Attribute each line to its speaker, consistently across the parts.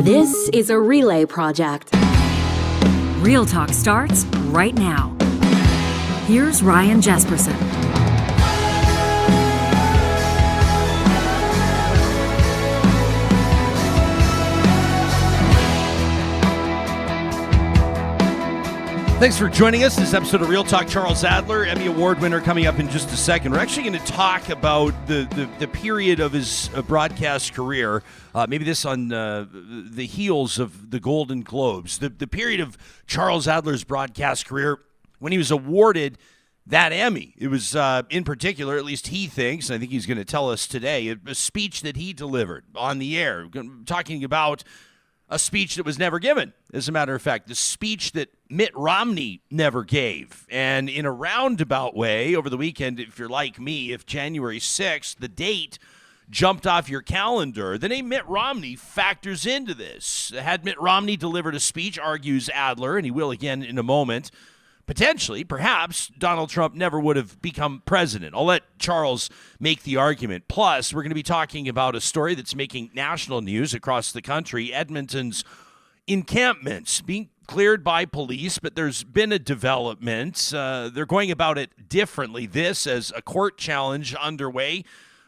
Speaker 1: This is a relay project.
Speaker 2: Real Talk starts right now. Here's Ryan Jesperson.
Speaker 3: Thanks for joining us. This episode of Real Talk. Charles Adler, Emmy Award winner, coming up in just a second. We're actually going to talk about the period of his broadcast career, maybe this on the heels of the Golden Globes, the period of Charles Adler's broadcast career when he was awarded that Emmy. It was, in particular, at least he thinks, and I think he's going to tell us today, a speech that he delivered on the air, talking about a speech that was never given, as a matter of fact, the speech that Mitt Romney never gave. And in a roundabout way, over the weekend, if you're like me, if January 6th, the date jumped off your calendar, the name Mitt Romney factors into this. Had Mitt Romney delivered a speech, argues Adler, and he will again in a moment, potentially, perhaps, Donald Trump never would have become president. I'll let Charles make the argument. Plus, we're going to be talking about a story that's making national news across the country. Edmonton's encampments being cleared by police, but there's been a development. They're going about it differently. This as a court challenge underway.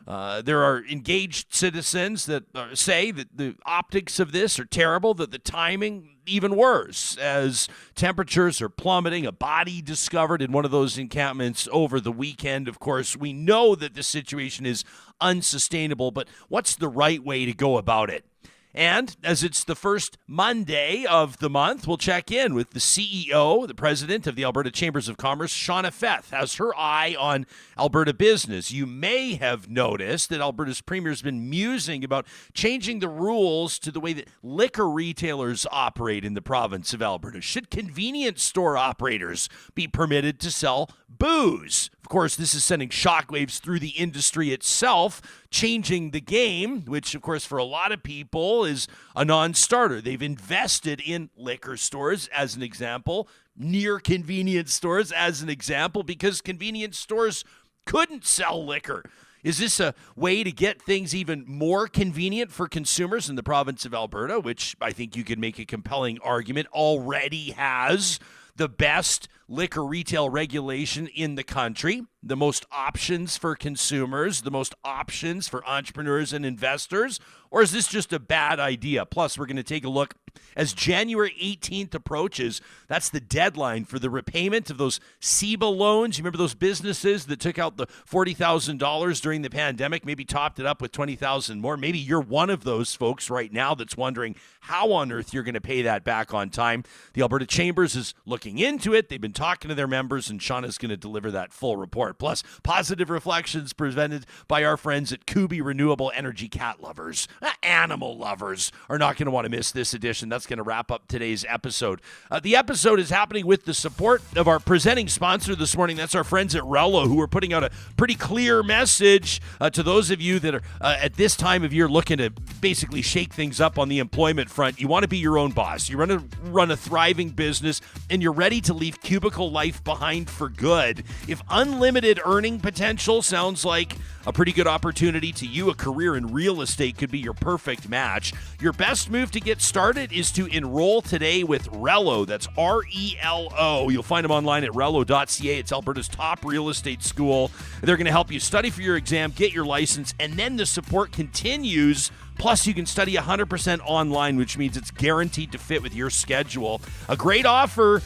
Speaker 3: There are engaged citizens that say that the optics of this are terrible, that the timing even worse, as temperatures are plummeting. A body discovered in one of those encampments over the weekend. Of course, we know that the situation is unsustainable, but what's the right way to go about it? And as it's the first Monday of the month, we'll check in with the CEO, the president of the Alberta Chambers of Commerce, Shauna Feth, has her eye on Alberta Business. You may have noticed that Alberta's premier has been musing about changing the rules to the way that liquor retailers operate in the province of Alberta. Should convenience store operators be permitted to sell booze? Of course, this is sending shockwaves through the industry itself, changing the game, which, of course, for a lot of people is a non-starter. They've invested in liquor stores, as an example, near convenience stores, as an example, because convenience stores couldn't sell liquor. Is this a way to get things even more convenient for consumers in the province of Alberta, which I think you could make a compelling argument already has the best liquor retail regulation in the country, the most options for consumers, the most options for entrepreneurs and investors? Or is this just a bad idea? Plus, we're going to take a look as January 18th approaches. That's the deadline for the repayment of those CEBA loans. You remember those businesses that took out the $40,000 during the pandemic, maybe topped it up with $20,000 more? Maybe you're one of those folks right now that's wondering how on earth you're going to pay that back on time. The Alberta Chambers is looking into it. They've been talking to their members, and Shauna's going to deliver that full report. Plus, positive reflections presented by our friends at Kubi Renewable Energy. Cat lovers, animal lovers are not going to want to miss this edition. That's going to wrap up today's episode. The episode is happening with the support of our presenting sponsor this morning. That's our friends at Rello, who are putting out a pretty clear message to those of you that are at this time of year looking to basically shake things up on the employment front. You want to be your own boss. You want to run a thriving business, and you're ready to leave cubicle life behind for good. If unlimited earning potential sounds like a pretty good opportunity to you, a career in real estate could be your perfect match. Your best move to get started is to enroll today with Rello. That's R-E-L-O. You'll find them online at rello.ca. It's Alberta's top real estate school. They're going to help you study for your exam, get your license, and then the support continues. Plus, you can study 100% online, which means it's guaranteed to fit with your schedule. A great offer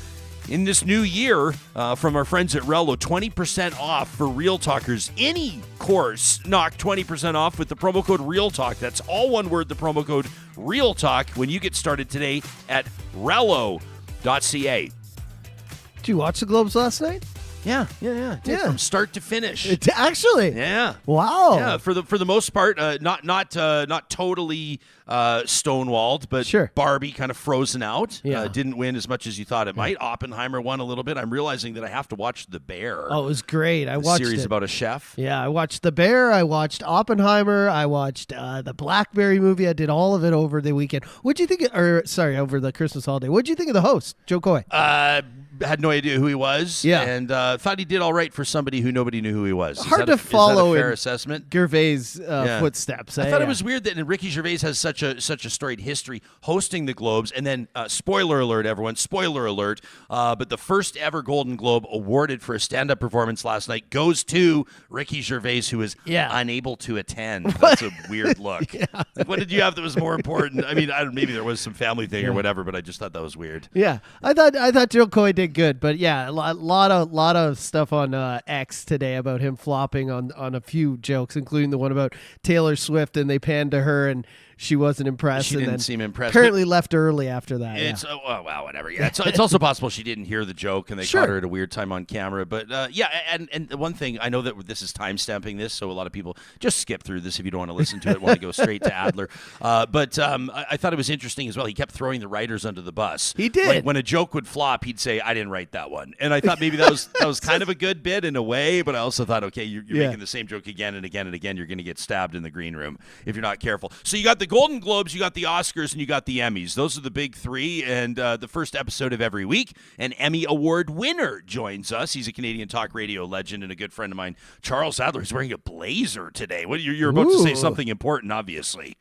Speaker 3: in this new year from our friends at Rello, 20% off for Real Talkers. Any course, knock 20% off with the promo code Real Talk. That's all one word, the promo code Real Talk, when you get started today at rello.ca.
Speaker 4: Did you watch the Globes last night?
Speaker 3: Yeah. From start to finish.
Speaker 4: Actually?
Speaker 3: Yeah.
Speaker 4: Wow.
Speaker 3: Yeah, for the most part, not totally stonewalled, but
Speaker 4: sure.
Speaker 3: Barbie kind of frozen out.
Speaker 4: Yeah.
Speaker 3: Didn't win as much as you thought it might. Oppenheimer won a little bit. I'm realizing that I have to watch The Bear.
Speaker 4: Oh, it was great. I watched
Speaker 3: series
Speaker 4: it.
Speaker 3: about a chef.
Speaker 4: Yeah, I watched The Bear. I watched Oppenheimer. I watched the Blackberry movie. I did all of it over the weekend. What'd you think? Over the Christmas holiday. What'd you think of the host, Joe Coy?
Speaker 3: had no idea who he was.
Speaker 4: Yeah.
Speaker 3: And thought he did all right for somebody who nobody knew who he was.
Speaker 4: Hard to follow
Speaker 3: Is that a fair
Speaker 4: in
Speaker 3: assessment?
Speaker 4: Gervais' footsteps.
Speaker 3: I thought it was weird that Ricky Gervais has such a storied history hosting the Globes, and then spoiler alert, everyone, spoiler alert. But the first ever Golden Globe awarded for a stand-up performance last night goes to Ricky Gervais, who is unable to attend. That's a weird look. Like, what did you have that was more important? I mean, maybe there was some family thing or whatever, but I just thought that was weird.
Speaker 4: Yeah, I thought Joe Coy did good, but yeah, a lot of stuff on X today about him flopping on a few jokes, including the one about Taylor Swift, and they panned to her and she wasn't impressed.
Speaker 3: She
Speaker 4: and
Speaker 3: didn't
Speaker 4: then
Speaker 3: seem impressed.
Speaker 4: Apparently left early after that.
Speaker 3: It's well, whatever. Yeah, it's also possible she didn't hear the joke and they caught her at a weird time on camera. But and the one thing I know that this is time stamping this, so a lot of people just skip through this if you don't want to listen to it. Want to go straight to Adler. But I thought it was interesting as well. He kept throwing the writers under the bus.
Speaker 4: He did.
Speaker 3: Like, when a joke would flop, he'd say, "I didn't write that one." And I thought maybe that was kind of a good bit in a way. But I also thought, okay, you're making the same joke again and again and again. You're going to get stabbed in the green room if you're not careful. So you got the Golden Globes, you got the Oscars, and you got the Emmys. Those are the big three. And the first episode of every week, an Emmy Award winner joins us. He's a Canadian talk radio legend and a good friend of mine, Charles Adler. He's wearing a blazer today. What you're about to say something important, obviously.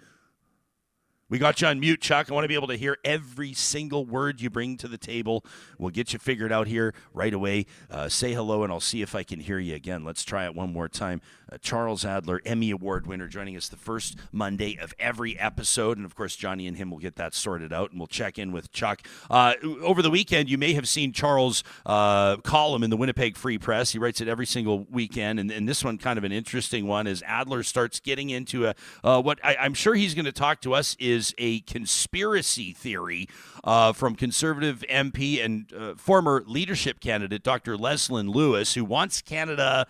Speaker 3: We got you on mute, Chuck. I want to be able to hear every single word you bring to the table. We'll get you figured out here right away. Say hello, and I'll see if I can hear you again. Let's try it one more time. Charles Adler, Emmy Award winner, joining us the first Monday of every episode. And, of course, Johnny and him will get that sorted out, and we'll check in with Chuck. Over the weekend, you may have seen Charles' column in the Winnipeg Free Press. He writes it every single weekend, and this one kind of an interesting one as Adler starts getting into what I'm sure he's going to talk to us is a conspiracy theory from Conservative MP and former leadership candidate Dr. Leslyn Lewis, who wants Canada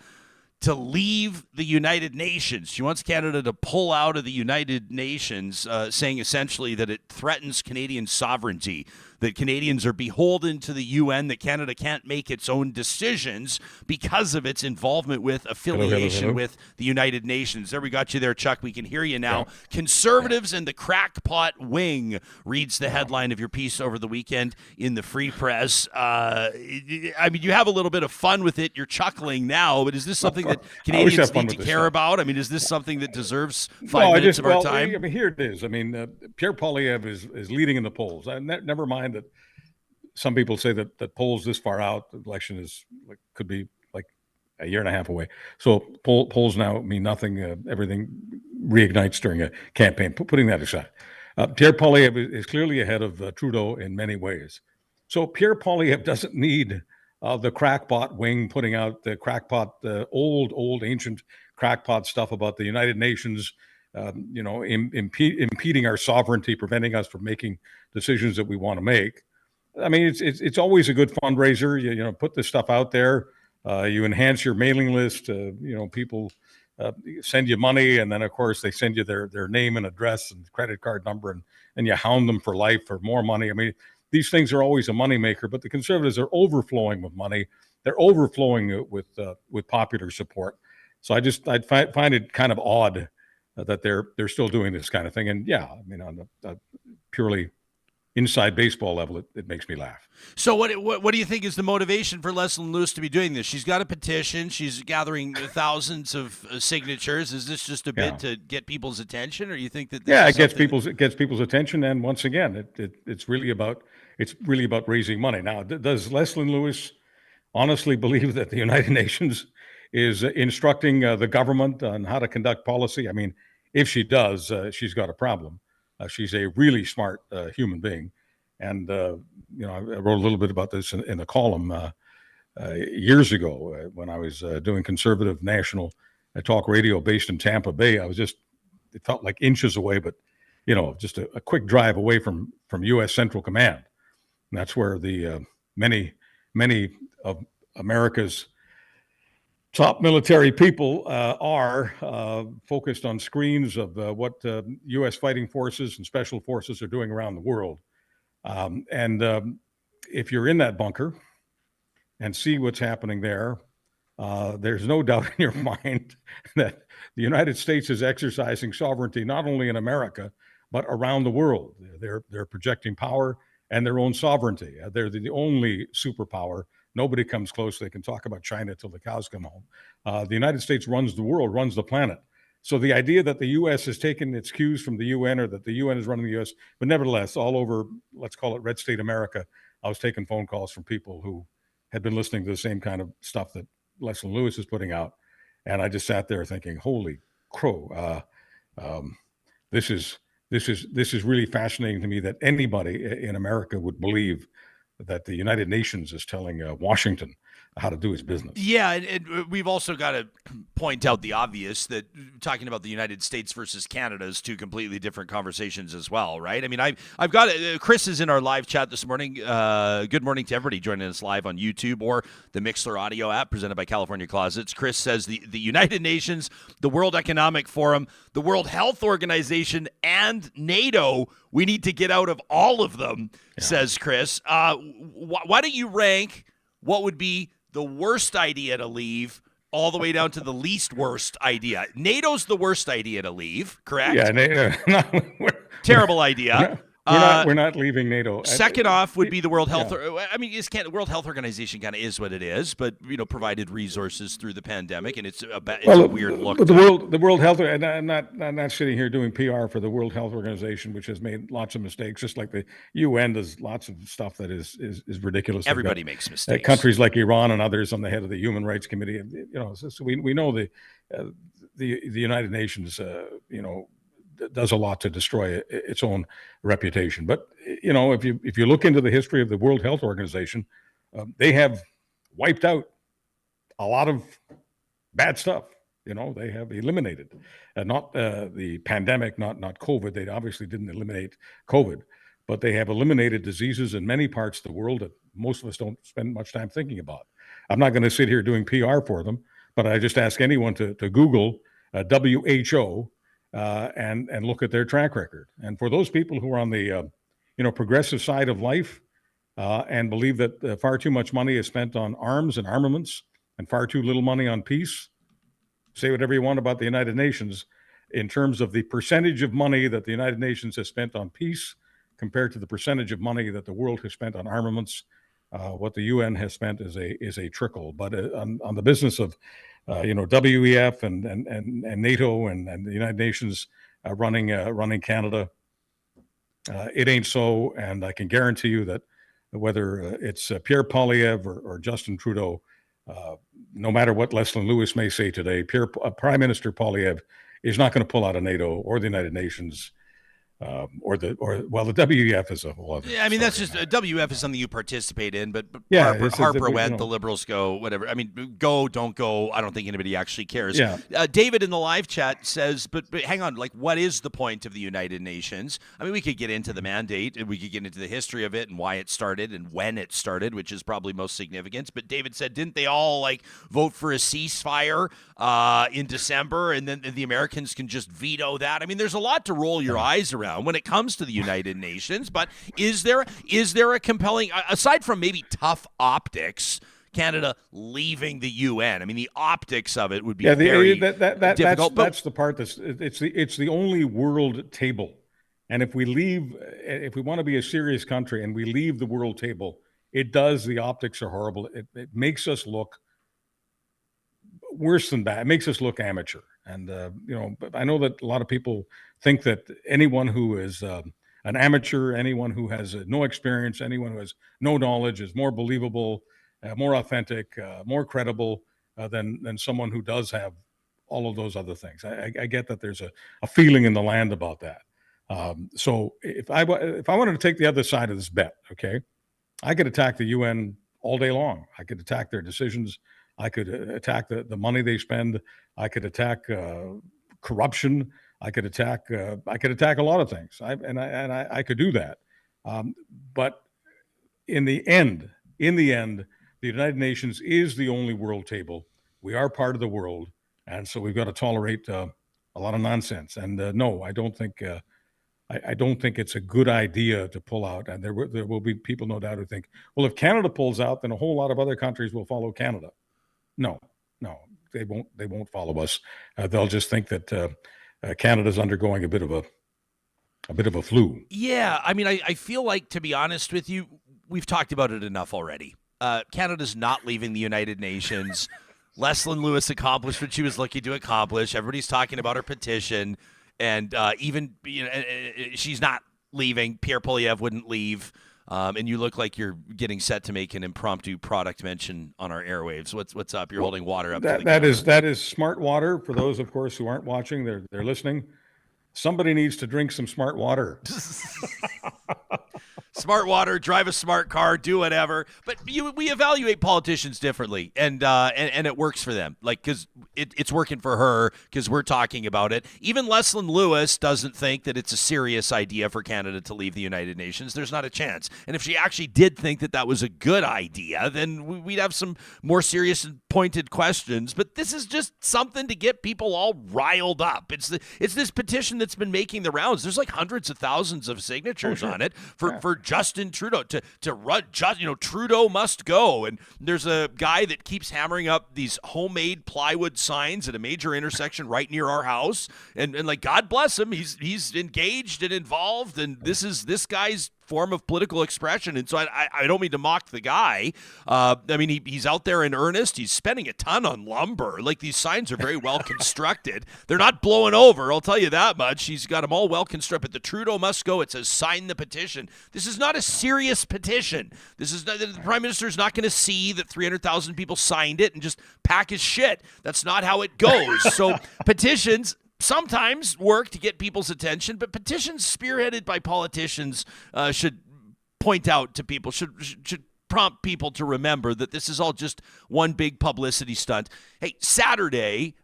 Speaker 3: to leave the United Nations. She wants Canada to pull out of the United Nations, saying essentially that it threatens Canadian sovereignty, that Canadians are beholden to the UN, that Canada can't make its own decisions because of its involvement with affiliation with the United Nations. There, we got you there, Chuck. We can hear you now. Yeah. Conservatives and the crackpot wing reads the headline of your piece over the weekend in the Free Press. I mean, you have a little bit of fun with it. You're chuckling now, but is this something that Canadians need to care about? I mean, is this something that deserves 5 minutes of our time?
Speaker 5: I mean, here it is. I mean, Pierre Poilievre is leading in the polls. Never mind that some people say that polls this far out, the election is could be like a year and a half away. So polls now mean nothing. Everything reignites during a campaign. Putting that aside, Pierre Poilievre is clearly ahead of Trudeau in many ways. So Pierre Poilievre doesn't need the crackpot wing putting out the crackpot, old ancient crackpot stuff about the United Nations, impeding our sovereignty, preventing us from making decisions that we want to make. I mean, it's always a good fundraiser. You put this stuff out there. You enhance your mailing list. People send you money, and then of course they send you their name and address and credit card number, and you hound them for life for more money. I mean, these things are always a moneymaker, but the Conservatives are overflowing with money. They're overflowing with popular support. So I'd find it kind of odd that they're still doing this kind of thing. And yeah, I mean, on a purely inside baseball level, it makes me laugh.
Speaker 3: So what do you think is the motivation for Leslyn Lewis to be doing this? She's got a petition. She's gathering thousands of signatures. Is this just a bit to get people's attention, or you think that
Speaker 5: it gets people's attention? And once again, it's really about raising money. Now, does Leslyn Lewis honestly believe that the United Nations is instructing the government on how to conduct policy? I mean, if she does, she's got a problem. She's a really smart human being. And, I wrote a little bit about this in the column years ago when I was doing conservative national talk radio based in Tampa Bay. It felt like inches away, but, just a quick drive away from U.S. Central Command. And that's where the many of America's top military people are focused on screens of what U.S. fighting forces and special forces are doing around the world. If you're in that bunker and see what's happening there, there's no doubt in your mind that the United States is exercising sovereignty not only in America, but around the world. They're projecting power and their own sovereignty. They're the only superpower. Nobody comes close. They can talk about China till the cows come home. The United States runs the world, runs the planet. So the idea that the U.S. has taken its cues from the UN, or that the UN is running the U.S., but nevertheless, all over, let's call it red state America, I was taking phone calls from people who had been listening to the same kind of stuff that Leslyn Lewis is putting out. And I just sat there thinking, holy crow, this is really fascinating to me that anybody in America would believe that the United Nations is telling Washington how to do its business.
Speaker 3: Yeah, and we've also got to point out the obvious, that talking about the United States versus Canada is two completely different conversations as well, right? I mean, I've got Chris is in our live chat this morning. Good morning to everybody joining us live on YouTube or the Mixler audio app presented by California Closets. Chris says the United Nations, the World Economic Forum, the World Health Organization, and NATO, we need to get out of all of them, says Chris. Why don't you rank what would be the worst idea to leave all the way down to the least worst idea? NATO's the worst idea to leave, correct?
Speaker 5: Yeah, NATO.
Speaker 3: Terrible idea.
Speaker 5: We're not leaving NATO.
Speaker 3: Second off would be the World Health. I mean, the World Health Organization kind of is what it is, but provided resources through the pandemic, and it's a weird look.
Speaker 5: The World Health, and I'm not sitting here doing PR for the World Health Organization, which has made lots of mistakes, just like the UN does lots of stuff that is ridiculous.
Speaker 3: Everybody makes mistakes.
Speaker 5: Countries like Iran and others on the head of the Human Rights Committee, so we know the United Nations, does a lot to destroy its own reputation. But if you look into the history of the World Health Organization, they have wiped out a lot of bad stuff. They have eliminated not the pandemic, not COVID. They obviously didn't eliminate COVID, but they have eliminated diseases in many parts of the world that most of us don't spend much time thinking about. I'm not going to sit here doing PR for them, but I just ask anyone to Google WHO. And look at their track record. And for those people who are on the progressive side of life and believe that far too much money is spent on arms and armaments and far too little money on peace, say whatever you want about the United Nations, in terms of the percentage of money that the United Nations has spent on peace compared to the percentage of money that the world has spent on armaments, what the UN has spent is a trickle. But on the business of WEF and NATO and the United Nations running Canada, it ain't so. And I can guarantee you that whether it's Pierre Poilievre or Justin Trudeau, no matter what Leslyn Lewis may say today, Prime Minister Poilievre is not going to pull out of NATO or the United Nations. The WEF is a whole other.
Speaker 3: Yeah, I mean that's just WEF is something you participate in, but Harper went, the Liberals go, whatever. I mean, go, don't go. I don't think anybody actually cares.
Speaker 5: Yeah.
Speaker 3: David in the live chat says, but hang on, like, what is the point of the United Nations? I mean, we could get into the mandate, and we could get into the history of it and why it started and when it started, which is probably most significant. But David said, didn't they all vote for a ceasefire in December, and then the Americans can just veto that? I mean, there's a lot to roll your eyes around when it comes to the United Nations, but is there a compelling, aside from maybe tough optics, Canada leaving the UN? I mean, the optics of it would be very difficult.
Speaker 5: That's the part it's the only world table, and if we want to be a serious country and we leave the world table, the optics are horrible. It makes us look worse than bad. It makes us look amateur. And, I know that a lot of people think that anyone who is an amateur, anyone who has no experience, anyone who has no knowledge is more believable, more authentic, more credible than someone who does have all of those other things. I get that there's a feeling in the land about that. So if I wanted to take the other side of this bet, okay, I could attack the UN all day long. I could attack their decisions. I could attack the money they spend. I could attack corruption. I could attack a lot of things. I could do that. But in the end, the United Nations is the only world table. We are part of the world, and so we've got to tolerate a lot of nonsense. And no, I don't think it's a good idea to pull out. And there will be people, no doubt, who think, well, if Canada pulls out, then a whole lot of other countries will follow Canada. No, they won't follow us. They'll just think that Canada's undergoing a bit of a bit of a flu.
Speaker 3: Yeah, I mean, I feel like, to be honest with you, we've talked about it enough already. Canada's not leaving the United Nations. Leslyn Lewis accomplished what she was looking to accomplish. Everybody's talking about her petition, and even she's not leaving. Pierre Poilievre wouldn't leave, and you look like you're getting set to make an impromptu product mention on our airwaves. What's up? You're holding water up.
Speaker 5: That is smart water. For those, of course, who aren't watching, they're listening. Somebody needs to drink some smart water.
Speaker 3: Smart water, drive a smart car, do whatever. But we evaluate politicians differently, and it works for them. Like, because it's working for her because we're talking about it. Even Leslyn Lewis doesn't think that it's a serious idea for Canada to leave the United Nations. There's not a chance. And if she actually did think that was a good idea, then we'd have some more serious and pointed questions. But this is just something to get people all riled up. It's this petition that's been making the rounds. There's like hundreds of thousands of signatures on it for Justin Trudeau to run. Trudeau must go. And there's a guy that keeps hammering up these homemade plywood signs at a major intersection right near our house. And like, God bless him, he's engaged and involved. And this is this guy's form of political expression. And so I don't mean to mock the guy. I mean, he's out there in earnest. He's spending a ton on lumber. Like, these signs are very well constructed. They're not blowing over, I'll tell you that much. He's got them all well constructed. But the Trudeau must go. It says sign the petition. This is not a serious petition. The Prime Minister's not going to see that 300,000 people signed it and just pack his shit. That's not how it goes. So petitions sometimes work to get people's attention, but petitions spearheaded by politicians should point out to people, should prompt people to remember that this is all just one big publicity stunt. Hey, Saturday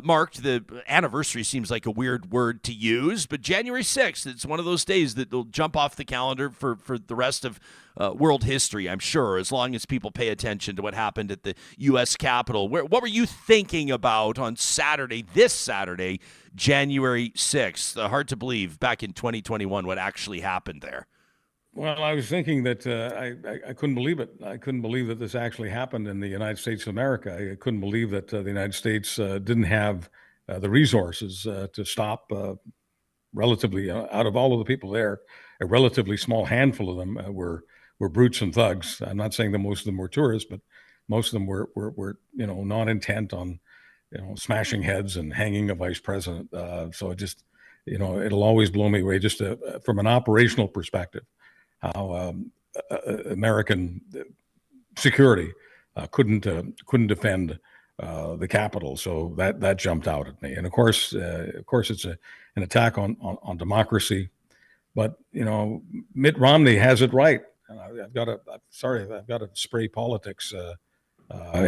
Speaker 3: marked the anniversary, seems like a weird word to use, but January 6th, it's one of those days that will jump off the calendar for the rest of world history, I'm sure, as long as people pay attention to what happened at the U.S. Capitol. What were you thinking about on Saturday, this Saturday, January 6th? Hard to believe back in 2021 what actually happened there.
Speaker 5: Well, I was thinking that I couldn't believe it. I couldn't believe that this actually happened in the United States of America. I couldn't believe that the United States didn't have the resources to stop relatively, out of all of the people there, a relatively small handful of them were brutes and thugs. I'm not saying that most of them were tourists, but most of them were not intent on, smashing heads and hanging a vice president. So it just, it'll always blow me away just from an operational perspective, how American security couldn't defend the Capitol. So that jumped out at me. And of course, it's an attack on democracy. But Mitt Romney has it right. And I've got to spray politics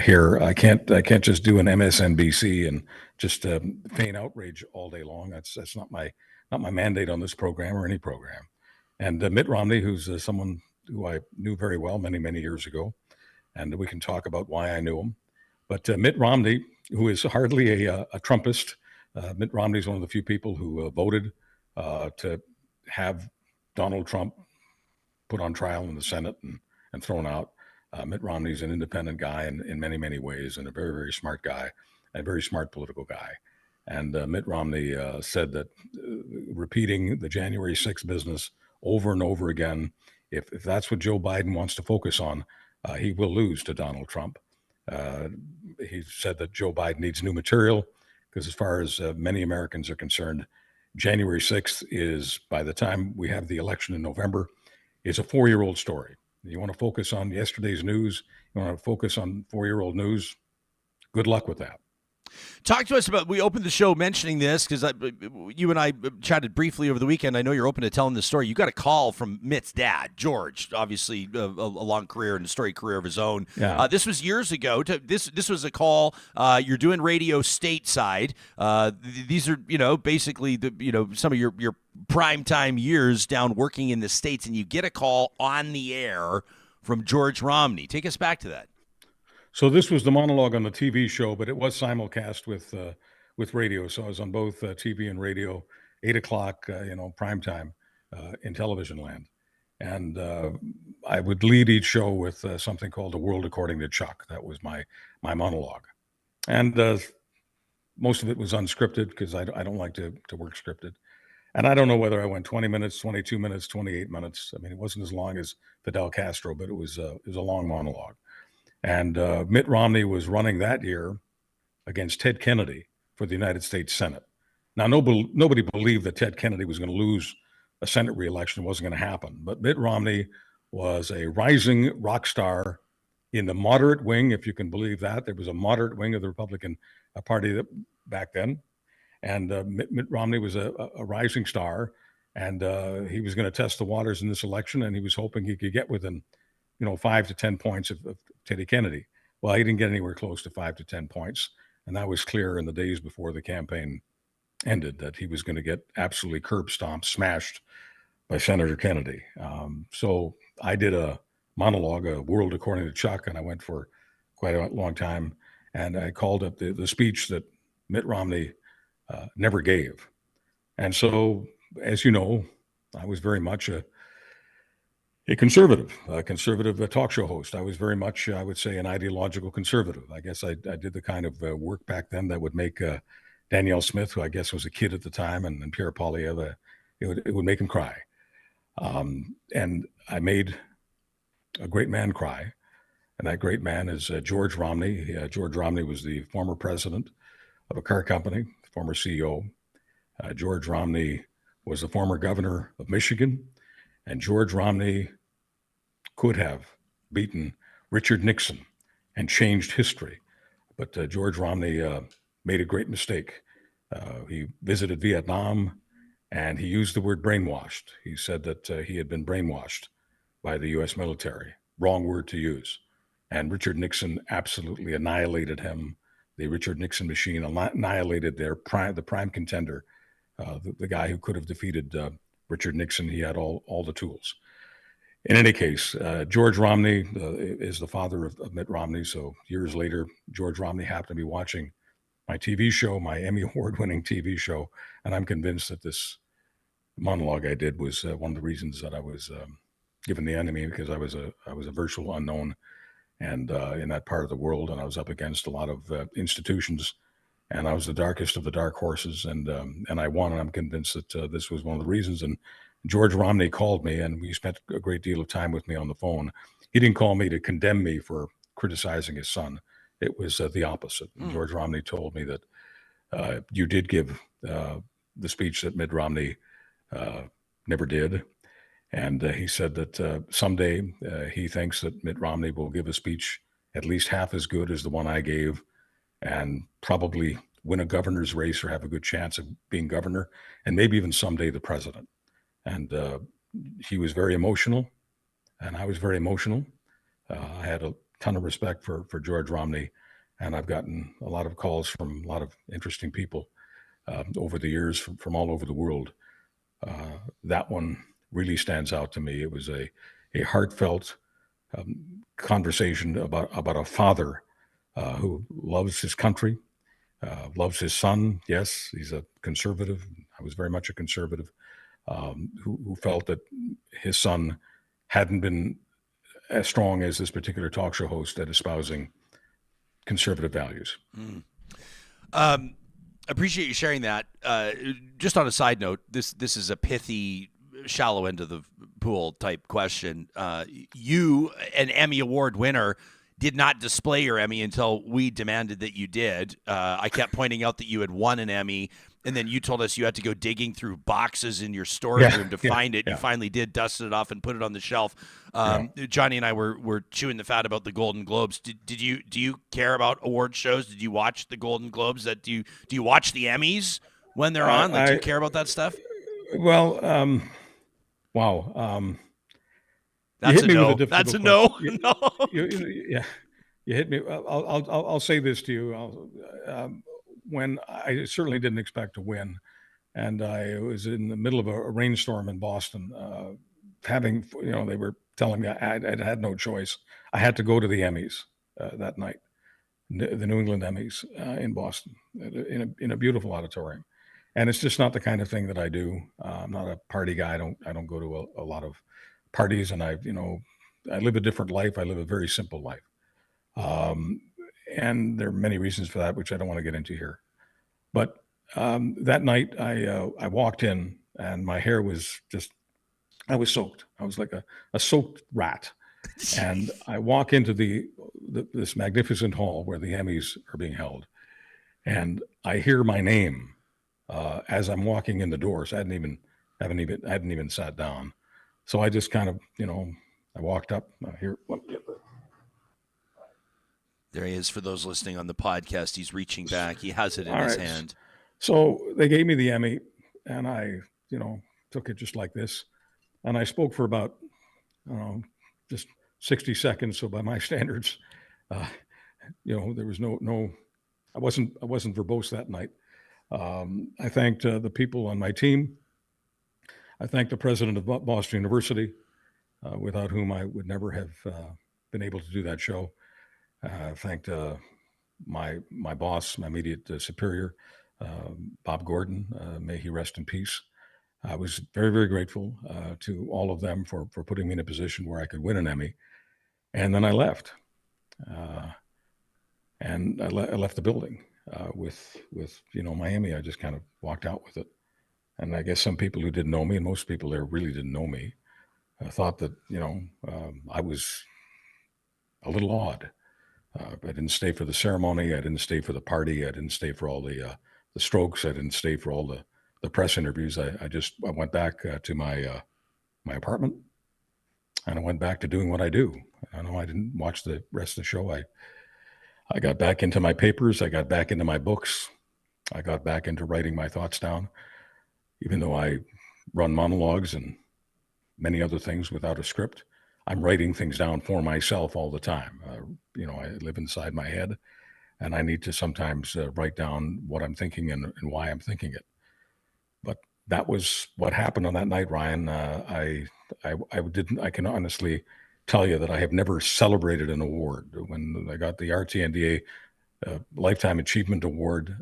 Speaker 5: here. I can't just do an MSNBC and just feign outrage all day long. That's not my mandate on this program or any program. And Mitt Romney, who's someone who I knew very well many years ago, and we can talk about why I knew him. But Mitt Romney, who is hardly a Trumpist, Mitt Romney is one of the few people who voted to have Donald Trump put on trial in the Senate and thrown out. Mitt Romney is an independent guy in many ways, and a very smart guy, a very smart political guy. And Mitt Romney said that repeating the January 6th business over and over again, if that's what Joe Biden wants to focus on, he will lose to Donald Trump. He said that Joe Biden needs new material because, as far as many Americans are concerned, January 6th is, by the time we have the election in November, is a 4-year-old story. You want to focus on yesterday's news, you want to focus on 4-year-old news, good luck with that.
Speaker 3: Talk to us about, we opened the show mentioning this because you and I chatted briefly over the weekend. I know you're open to telling the story. You got a call from Mitt's dad, George, obviously a long career and a storied career of his own.
Speaker 5: Yeah.
Speaker 3: This was years ago. This was a call. You're doing radio stateside. These are, basically some of your prime time years down working in the States, and you get a call on the air from George Romney. Take us back to that.
Speaker 5: So this was the monologue on the TV show, but it was simulcast with radio. So I was on both TV and radio, 8 o'clock, prime time in television land. And I would lead each show with something called The World According to Chuck. That was my monologue. And most of it was unscripted because I don't like to work scripted. And I don't know whether I went 20 minutes, 22 minutes, 28 minutes. I mean, it wasn't as long as Fidel Castro, but it was a long monologue. And Mitt Romney was running that year against Ted Kennedy for the United States Senate. Now, nobody believed that Ted Kennedy was going to lose a Senate reelection. It wasn't going to happen. But Mitt Romney was a rising rock star in the moderate wing, if you can believe that. There was a moderate wing of the Republican Party back then. And Mitt Romney was a rising star. And he was going to test the waters in this election. And he was hoping he could get within 5 to 10 points of Teddy Kennedy. Well, he didn't get anywhere close to 5 to 10 points. And that was clear in the days before the campaign ended, that he was going to get absolutely curb stomped, smashed by Senator Kennedy. So I did a monologue, A World According to Chuck, and I went for quite a long time. And I called up the speech that Mitt Romney never gave. And so, as you know, I was very much a conservative talk show host. I was very much, I would say, an ideological conservative. I guess I did the kind of work back then that would make Danielle Smith, who I guess was a kid at the time, and Pierre Poilievre, it would make him cry. And I made a great man cry. And that great man is George Romney. George Romney was the former president of a car company, former CEO. George Romney was the former governor of Michigan. And George Romney could have beaten Richard Nixon and changed history. But George Romney made a great mistake. He visited Vietnam, and he used the word brainwashed. He said that he had been brainwashed by the U.S. military. Wrong word to use. And Richard Nixon absolutely annihilated him. The Richard Nixon machine annihilated the prime contender, the guy who could have defeated Richard Nixon. He had all the tools. In any case, George Romney is the father of Mitt Romney. So years later, George Romney happened to be watching my TV show, my Emmy Award-winning TV show, and I'm convinced that this monologue I did was one of the reasons that I was given the enemy, because I was a virtual unknown, and in that part of the world, and I was up against a lot of institutions, and I was the darkest of the dark horses, and I won, and I'm convinced that this was one of the reasons. And George Romney called me, and we spent a great deal of time with me on the phone. He didn't call me to condemn me for criticizing his son. It was the opposite. George Romney told me that you did give the speech that Mitt Romney never did. And he said that someday he thinks that Mitt Romney will give a speech at least half as good as the one I gave, and probably win a governor's race or have a good chance of being governor, and maybe even someday the president. And he was very emotional, and I was very emotional. I had a ton of respect for George Romney, and I've gotten a lot of calls from a lot of interesting people over the years from all over the world. That one really stands out to me. It was a heartfelt conversation about a father who loves his country, loves his son. Yes, he's a conservative. I was very much a conservative, who felt that his son hadn't been as strong as this particular talk show host at espousing conservative values.
Speaker 3: Appreciate you sharing that. Just on a side note, this is a pithy, shallow end of the pool type question. You, an Emmy Award winner, did not display your Emmy until we demanded that you did. I kept pointing out that you had won an Emmy, and then you told us you had to go digging through boxes in your storage room to find it. Yeah. You finally did, dusted it off, and put it on the shelf. Johnny and I were chewing the fat about the Golden Globes. Do you care about award shows? Did you watch the Golden Globes? Do you watch the Emmys when they're on? Do you care about that stuff?
Speaker 5: Well, wow.
Speaker 3: That's a no. That's a no. No.
Speaker 5: You hit me. I'll say this to you. When I certainly didn't expect to win, and I was in the middle of a rainstorm in Boston, they were telling me I had no choice. I had to go to the Emmys that night, the New England Emmys in Boston, in a beautiful auditorium. And it's just not the kind of thing that I do. I'm not a party guy. I don't go to a lot of parties, and I live a different life. I live a very simple life. And there are many reasons for that, which I don't want to get into here. But that night I walked in and my hair was I was soaked. I was like a soaked rat. And I walk into this magnificent hall where the Emmys are being held, and I hear my name as I'm walking in the doors. I hadn't even sat down, so I just kind of, I walked up. Here, let me get the.
Speaker 3: There he is. For those listening on the podcast, he's reaching back. He has it in
Speaker 5: All
Speaker 3: his
Speaker 5: right.
Speaker 3: hand.
Speaker 5: So they gave me the Emmy, and I, took it just like this, and I spoke for about, just 60 seconds. So by my standards, there was no. I wasn't verbose that night. I thanked the people on my team. I thanked the president of Boston University, without whom I would never have been able to do that show. Thanked my boss, my immediate superior, Bob Gordon. May he rest in peace. I was very, very grateful to all of them for putting me in a position where I could win an Emmy. And then I left. And I left the building with my Emmy. I just kind of walked out with it. And I guess some people who didn't know me, and most people there really didn't know me, thought that, I was a little odd. I didn't stay for the ceremony. I didn't stay for the party. I didn't stay for all the strokes. I didn't stay for all the press interviews. I went back to my apartment, and I went back to doing what I do. I know I didn't watch the rest of the show. I got back into my papers. I got back into my books. I got back into writing my thoughts down, even though I run monologues and many other things without a script. I'm writing things down for myself all the time. I live inside my head, and I need to sometimes write down what I'm thinking and why I'm thinking it. But that was what happened on that night, Ryan. I can honestly tell you that I have never celebrated an award. When I got the RTNDA Lifetime Achievement Award,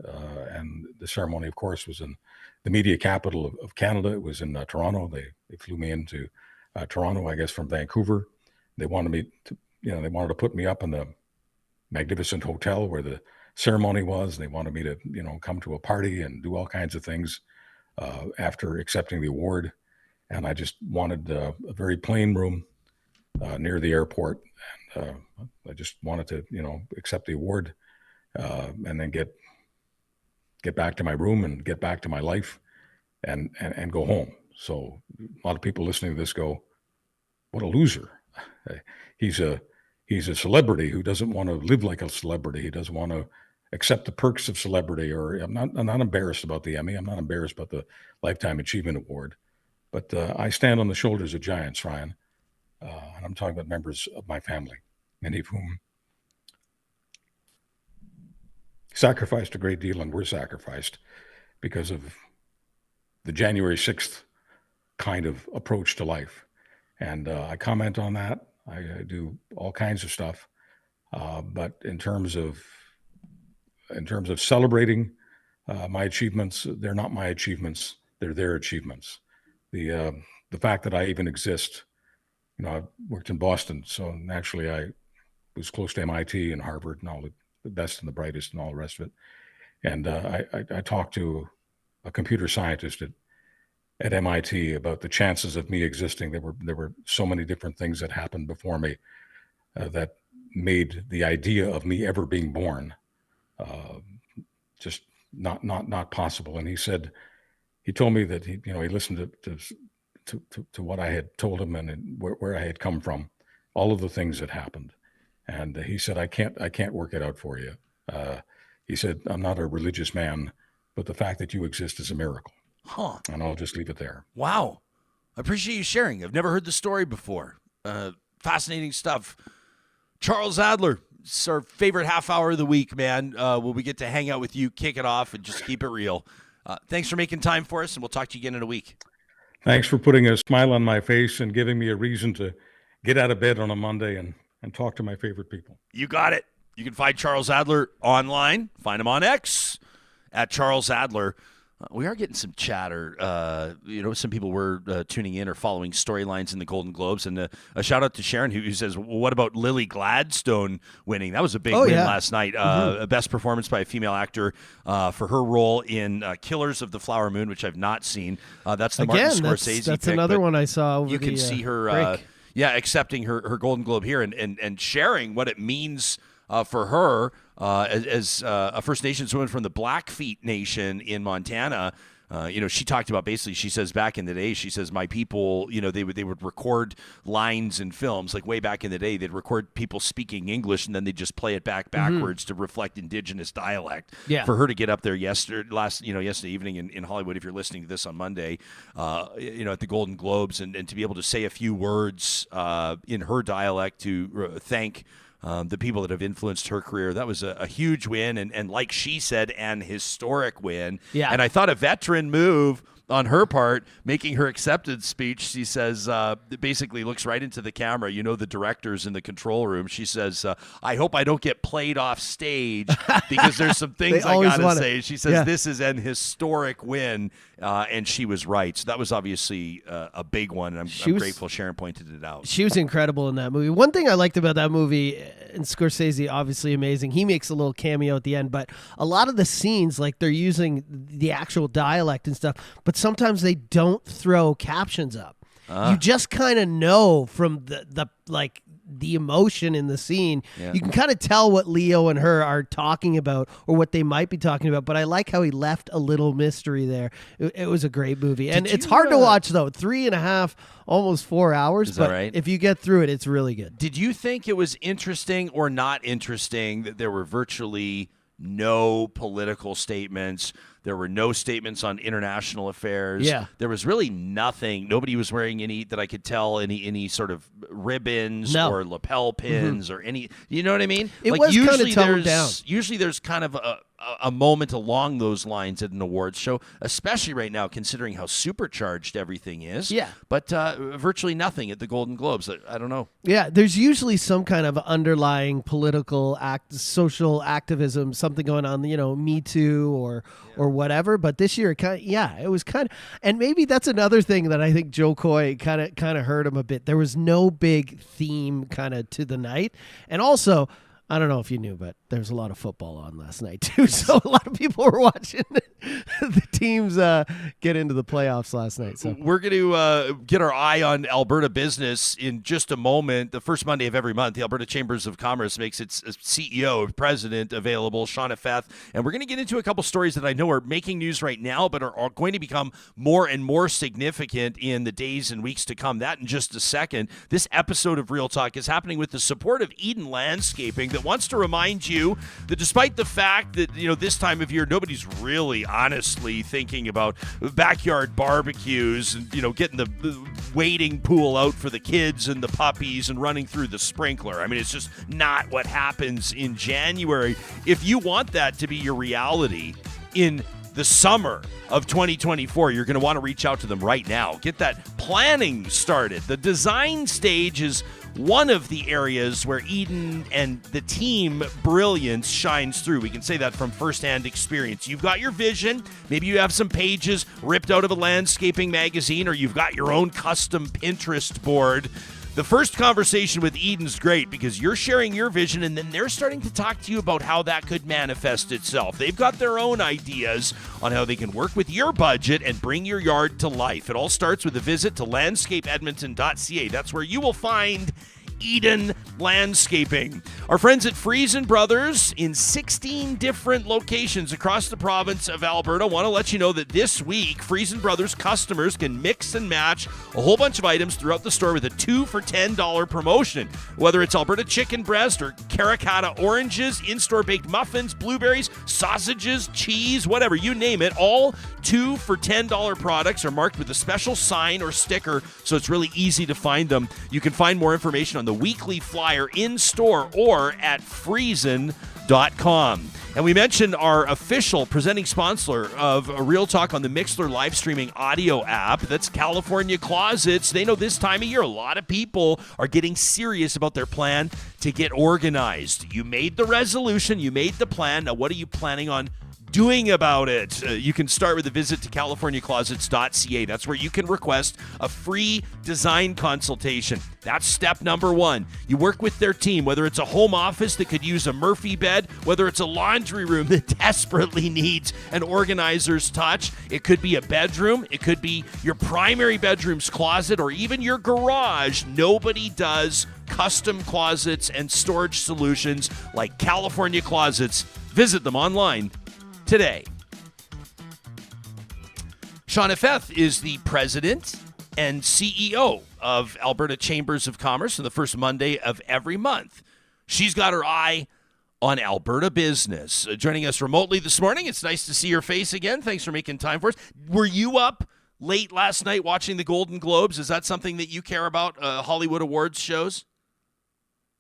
Speaker 5: and the ceremony, of course, was in the media capital of Canada. It was in Toronto. They flew me into Toronto, I guess, from Vancouver. They wanted to put me up in the magnificent hotel where the ceremony was. They wanted me to, come to a party and do all kinds of things after accepting the award. And I just wanted a very plain room near the airport. And I just wanted to, accept the award and then get back to my room and get back to my life and go home. So a lot of people listening to this go, what a loser. He's a celebrity who doesn't want to live like a celebrity. He doesn't want to accept the perks of celebrity. Or I'm not embarrassed about the Emmy. I'm not embarrassed about the Lifetime Achievement Award. But I stand on the shoulders of giants, Ryan. And I'm talking about members of my family, many of whom sacrificed a great deal and were sacrificed because of the January 6th kind of approach to life. And I comment on that. I do all kinds of stuff. But in terms of celebrating my achievements, they're not my achievements. They're their achievements. The fact that I even exist, I worked in Boston, so naturally I was close to MIT and Harvard and all the best and the brightest and all the rest of it. And I talked to a computer scientist at MIT about the chances of me existing. There were so many different things that happened before me that made the idea of me ever being born just not possible. And he told me that he listened to what I had told him and where I had come from, all of the things that happened. And he said, I can't work it out for you. He said, I'm not a religious man, but the fact that you exist is a miracle.
Speaker 3: Huh.
Speaker 5: And I'll just leave it there.
Speaker 3: Wow. I appreciate you sharing. I've never heard the story before. Fascinating stuff. Charles Adler, it's our favorite half hour of the week, man. Where we get to hang out with you, kick it off, and just keep it real. Thanks for making time for us, and we'll talk to you again in a week.
Speaker 5: Thanks for putting a smile on my face and giving me a reason to get out of bed on a Monday and talk to my favorite people.
Speaker 3: You got it. You can find Charles Adler online. Find him on X at Charles Adler. We are getting some chatter. Some people were tuning in or following storylines in the Golden Globes. And a shout out to Sharon, who says, well, what about Lily Gladstone winning? That was a big win last night. Best performance by a female actor for her role in Killers of the Flower Moon, which I've not seen. That's the Martin Scorsese
Speaker 4: That's
Speaker 3: pick,
Speaker 4: another one I saw over
Speaker 3: you can see her accepting her Golden Globe here and sharing what it means for her as a First Nations woman from the Blackfeet Nation in Montana. She talked about basically, she says back in the day, she says my people, they would record lines in films like way back in the day. They'd record people speaking English and then they'd just play it backwards to reflect Indigenous dialect. Yeah. For her to get up there yesterday evening in Hollywood, if you're listening to this on Monday, at the Golden Globes and to be able to say a few words in her dialect to thank the people that have influenced her career. That was a huge win, and like she said, an historic win. Yeah. And I thought a veteran move on her part, making her acceptance speech. She says, basically looks right into the camera. The directors in the control room. She says, I hope I don't get played off stage because there's some things I got to say. She says, this is an historic win, and she was right. So that was obviously a big one, and I'm grateful Sharon pointed it out.
Speaker 4: She was incredible in that movie. One thing I liked about that movie, and Scorsese, obviously amazing, he makes a little cameo at the end, but a lot of the scenes, like they're using the actual dialect and stuff, but sometimes they don't throw captions up. You just kind of know from the emotion in the scene. Yeah. You can kind of tell what Leo and her are talking about or what they might be talking about, but I like how he left a little mystery there. It was a great movie. And it's hard to watch, though. 3.5, almost 4 hours.
Speaker 3: Is that right?
Speaker 4: If you get through it, it's really good.
Speaker 3: Did you think it was interesting or not interesting that there were virtually no political statements? There were no statements on international affairs. Yeah. There was really nothing. Nobody was wearing any, that I could tell, any sort of ribbons or lapel pins or any, you know what I mean?
Speaker 4: It was kind of toned down.
Speaker 3: Usually there's kind of a moment along those lines at an awards show, especially right now, considering how supercharged everything is. Yeah. But virtually nothing at the Golden Globes. I don't know.
Speaker 4: Yeah, there's usually some kind of underlying political social activism, something going on, Me Too or whatever. But this year, it was kind of, and maybe that's another thing that I think Joe Coy kind of hurt him a bit. There was no big theme kind of to the night, and also, I don't know if you knew, but there was a lot of football on last night too. So a lot of people were watching the teams get into the playoffs last night. So
Speaker 3: we're going to get our eye on Alberta Business in just a moment. The first Monday of every month, the Alberta Chambers of Commerce makes its CEO, president available, Shauna Feth. And we're going to get into a couple stories that I know are making news right now, but are going to become more and more significant in the days and weeks to come. That in just a second. This episode of Real Talk is happening with the support of Eden Landscaping that wants to remind you that despite the fact that, this time of year, nobody's really honestly thinking about backyard barbecues and, getting the wading pool out for the kids and the puppies and running through the sprinkler. I mean, it's just not what happens in January. If you want that to be your reality in the summer of 2024, you're going to want to reach out to them right now. Get that planning started. The design stage is one of the areas where Eden and the team brilliance shines through. We can say that from firsthand experience. You've got your vision. Maybe you have some pages ripped out of a landscaping magazine, or you've got your own custom Pinterest board. The first conversation with Eden's great because you're sharing your vision and then they're starting to talk to you about how that could manifest itself. They've got their own ideas on how they can work with your budget and bring your yard to life. It all starts with a visit to landscapeedmonton.ca. That's where you will find Eden Landscaping. Our friends at Friesen Brothers in 16 different locations across the province of Alberta want to let you know that this week, Friesen Brothers customers can mix and match a whole bunch of items throughout the store with a 2 for $10 promotion. Whether it's Alberta chicken breast or Caracara oranges, in-store baked muffins, blueberries, sausages, cheese, whatever, you name it, all 2 for $10 products are marked with a special sign or sticker, so it's really easy to find them. You can find more information on the weekly flyer in store or at friesen.com. And we mentioned our official presenting sponsor of Real Talk on the Mixlr live streaming audio app. That's California Closets. They know this time of year, a lot of people are getting serious about their plan to get organized. You made the resolution, you made the plan. Now, what are you planning on doing about it? You can start with a visit to californiaclosets.ca. That's where you can request a free design consultation. That's step number one. You work with their team, whether it's a home office that could use a Murphy bed, whether it's a laundry room that desperately needs an organizer's touch. It could be a bedroom. It could be your primary bedroom's closet or even your garage. Nobody does custom closets and storage solutions like California Closets. Visit them online today. Shauna Feth is the president and CEO of Alberta Chambers of Commerce on the first Monday of every month. She's got her eye on Alberta Business. Joining us remotely this morning, it's nice to see your face again. Thanks for making time for us. Were you up late last night watching the Golden Globes? Is that something that you care about, Hollywood awards shows?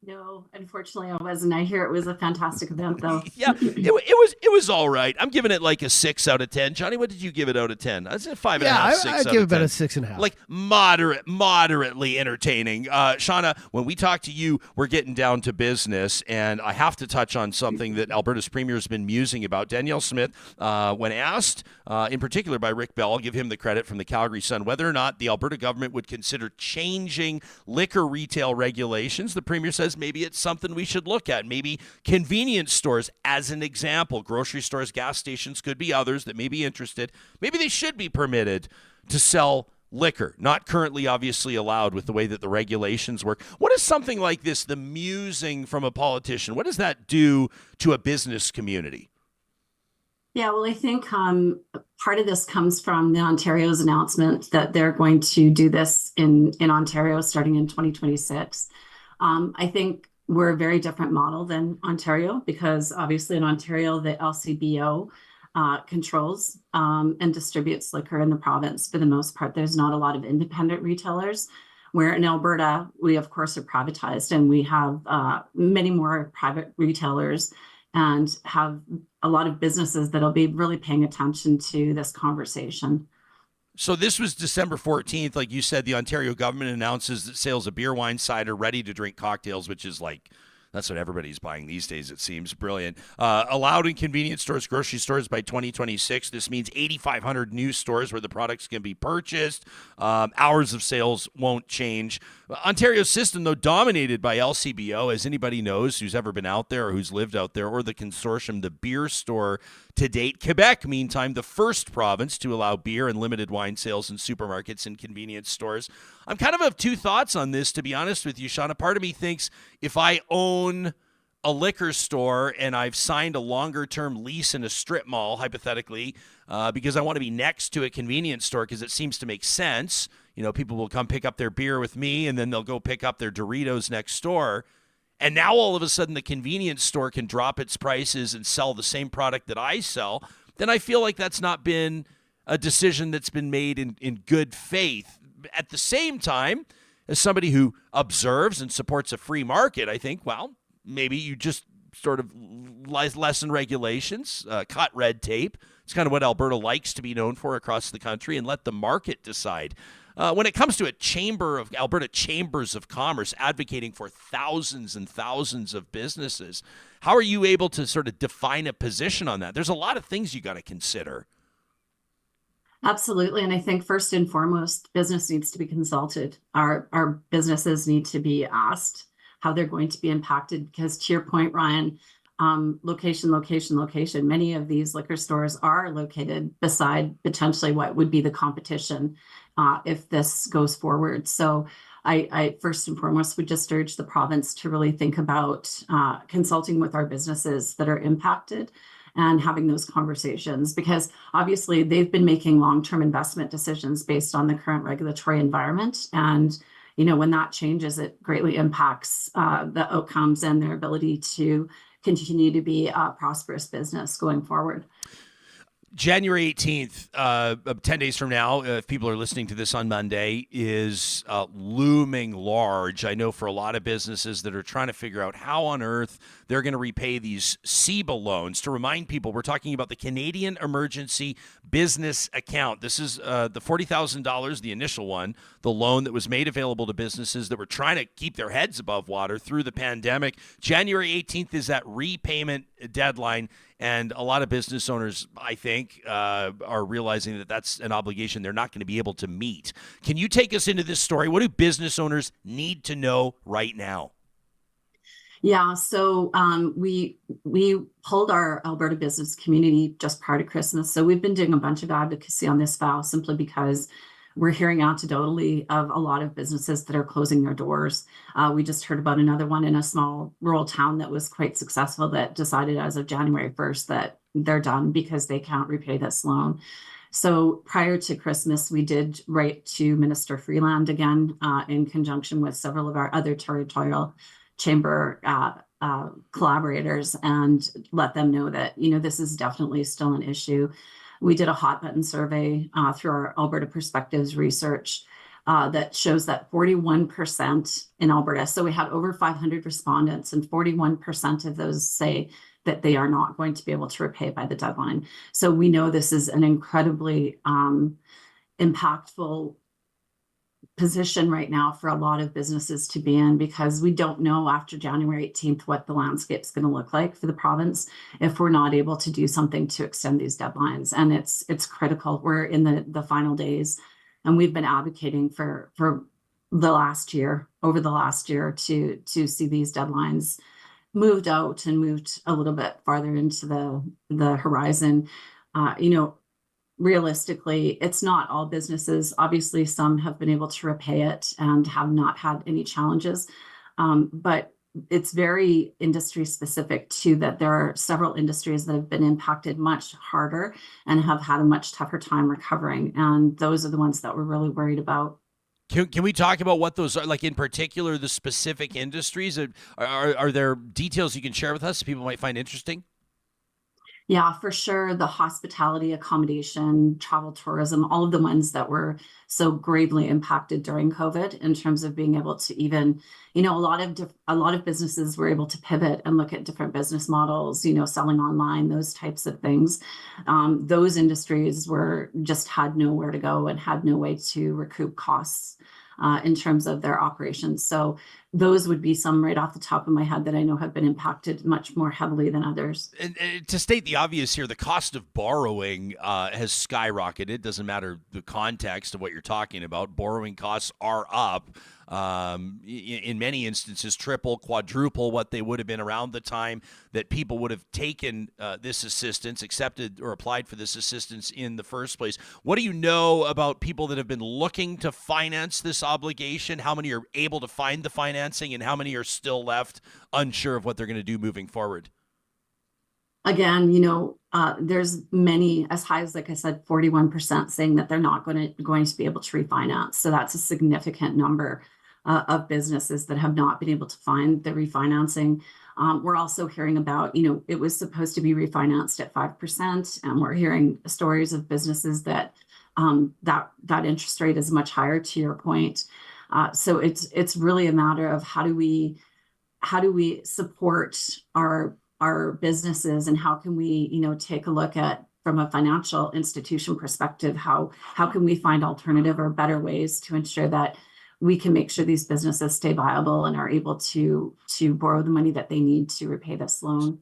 Speaker 6: No, unfortunately, I wasn't. I hear it was a fantastic event, though.
Speaker 3: Yeah, it was all right. I'm giving it like a 6 out of 10. Johnny, what did you give it out of 10? I said 5.5, 6
Speaker 4: I
Speaker 3: out
Speaker 4: give it
Speaker 3: of 10.
Speaker 4: about a 6.5.
Speaker 3: Like moderately entertaining. Shauna, when we talk to you, we're getting down to business, and I have to touch on something that Alberta's premier has been musing about. Danielle Smith, when asked, in particular by Rick Bell, I'll give him the credit from the Calgary Sun, whether or not the Alberta government would consider changing liquor retail regulations, the premier says maybe it's something we should look at. Maybe convenience stores, as an example. Grocery stores, gas stations, could be others that may be interested. Maybe they should be permitted to sell liquor. Not currently obviously allowed with the way that the regulations work. What is something like this, the musing from a politician, what does that do to a business community?
Speaker 6: Yeah, well, I think part of this comes from the Ontario's announcement that they're going to do this in Ontario starting in 2026. I think we're a very different model than Ontario because obviously in Ontario, the LCBO controls and distributes liquor in the province for the most part. There's not a lot of independent retailers, where in Alberta, we of course are privatized and we have many more private retailers and have a lot of businesses that'll be really paying attention to this conversation.
Speaker 3: So this was December 14th. Like you said, the Ontario government announces that sales of beer, wine, cider, ready-to-drink cocktails, which is like, that's what everybody's buying these days, it seems. Brilliant. Allowed in convenience stores, grocery stores by 2026. This means 8,500 new stores where the products can be purchased. Hours of sales won't change. Ontario's system, though, dominated by LCBO, as anybody knows who's ever been out there or who's lived out there, or the consortium, the beer store to date. Quebec, meantime, the first province to allow beer and limited wine sales in supermarkets and convenience stores. I'm kind of two thoughts on this, to be honest with you, Shauna. Part of me thinks if I own a liquor store and I've signed a longer-term lease in a strip mall, hypothetically, because I want to be next to a convenience store because it seems to make sense. You know, people will come pick up their beer with me and then they'll go pick up their Doritos next door. And now all of a sudden the convenience store can drop its prices and sell the same product that I sell. Then I feel like that's not been a decision that's been made in good faith. At the same time, as somebody who observes and supports a free market, I think, well, maybe you just sort of lessen regulations, cut red tape. It's kind of what Alberta likes to be known for across the country, and let the market decide. When it comes to a chamber of Alberta Chambers of Commerce advocating for thousands and thousands of businesses, how are you able to sort of define a position on that? There's a lot of things you got to consider.
Speaker 6: Absolutely. And I think first and foremost, business needs to be consulted. Our businesses need to be asked how they're going to be impacted because, to your point, Ryan, location. Many of these liquor stores are located beside potentially what would be the competition if this goes forward. So I first and foremost would just urge the province to really think about consulting with our businesses that are impacted and having those conversations, because obviously they've been making long-term investment decisions based on the current regulatory environment. And, you know, when that changes, it greatly impacts the outcomes and their ability to continue to be a prosperous business going forward.
Speaker 3: January 18th, 10 days from now, if people are listening to this on Monday, is looming large. I know for a lot of businesses that are trying to figure out how on earth they're going to repay these CEBA loans. To remind people, we're talking about the Canadian Emergency Business Account. This is the $40,000, the initial one, the loan that was made available to businesses that were trying to keep their heads above water through the pandemic. January 18th is that repayment deadline. And a lot of business owners, I think, are realizing that that's an obligation they're not going to be able to meet. Can you take us into this story? What do business owners need to know right now?
Speaker 6: Yeah, so we pulled our Alberta Business community just prior to Christmas. So we've been doing a bunch of advocacy on this file simply because we're hearing anecdotally of a lot of businesses that are closing their doors. We just heard about another one in a small rural town that was quite successful that decided as of January 1st that they're done because they can't repay this loan. So prior to Christmas, we did write to Minister Freeland again in conjunction with several of our other territorial chamber collaborators and let them know that, this is definitely still an issue. We did a hot button survey through our Alberta Perspectives research that shows that 41% in Alberta, so we had over 500 respondents and 41% of those say that they are not going to be able to repay by the deadline. So we know this is an incredibly impactful position right now for a lot of businesses to be in, because we don't know after January 18th what the landscape is going to look like for the province if we're not able to do something to extend these deadlines. And it's critical. We're in the final days, and we've been advocating for over the last year to see these deadlines moved out and moved a little bit farther into the horizon. Realistically, it's not all businesses. Obviously, some have been able to repay it and have not had any challenges. But it's very industry specific too, that there are several industries that have been impacted much harder and have had a much tougher time recovering. And those are the ones that we're really worried about.
Speaker 3: Can we talk about what those are, like in particular, the specific industries? Are there details you can share with us people might find interesting?
Speaker 6: Yeah, for sure. The hospitality, accommodation, travel, tourism, all of the ones that were so gravely impacted during COVID in terms of being able to even, a lot of businesses were able to pivot and look at different business models, selling online, those types of things. Those industries just had nowhere to go and had no way to recoup costs in terms of their operations. So those would be some right off the top of my head that I know have been impacted much more heavily than others.
Speaker 3: And to state the obvious here, the cost of borrowing has skyrocketed. It doesn't matter the context of what you're talking about. Borrowing costs are up. In many instances, triple, quadruple what they would have been around the time that people would have taken this assistance, accepted or applied for this assistance in the first place. What do you know about people that have been looking to finance this obligation? How many are able to find the financing, and how many are still left unsure of what they're going to do moving forward?
Speaker 6: Again, there's many, as high as, like I said, 41% saying that they're not going to be able to refinance. So that's a significant number of businesses that have not been able to find the refinancing. We're also hearing about, it was supposed to be refinanced at 5%, and we're hearing stories of businesses that that interest rate is much higher, to your point. So it's really a matter of how do we support our businesses, and how can we, take a look at, from a financial institution perspective, how can we find alternative or better ways to ensure that we can make sure these businesses stay viable and are able to borrow the money that they need to repay this loan.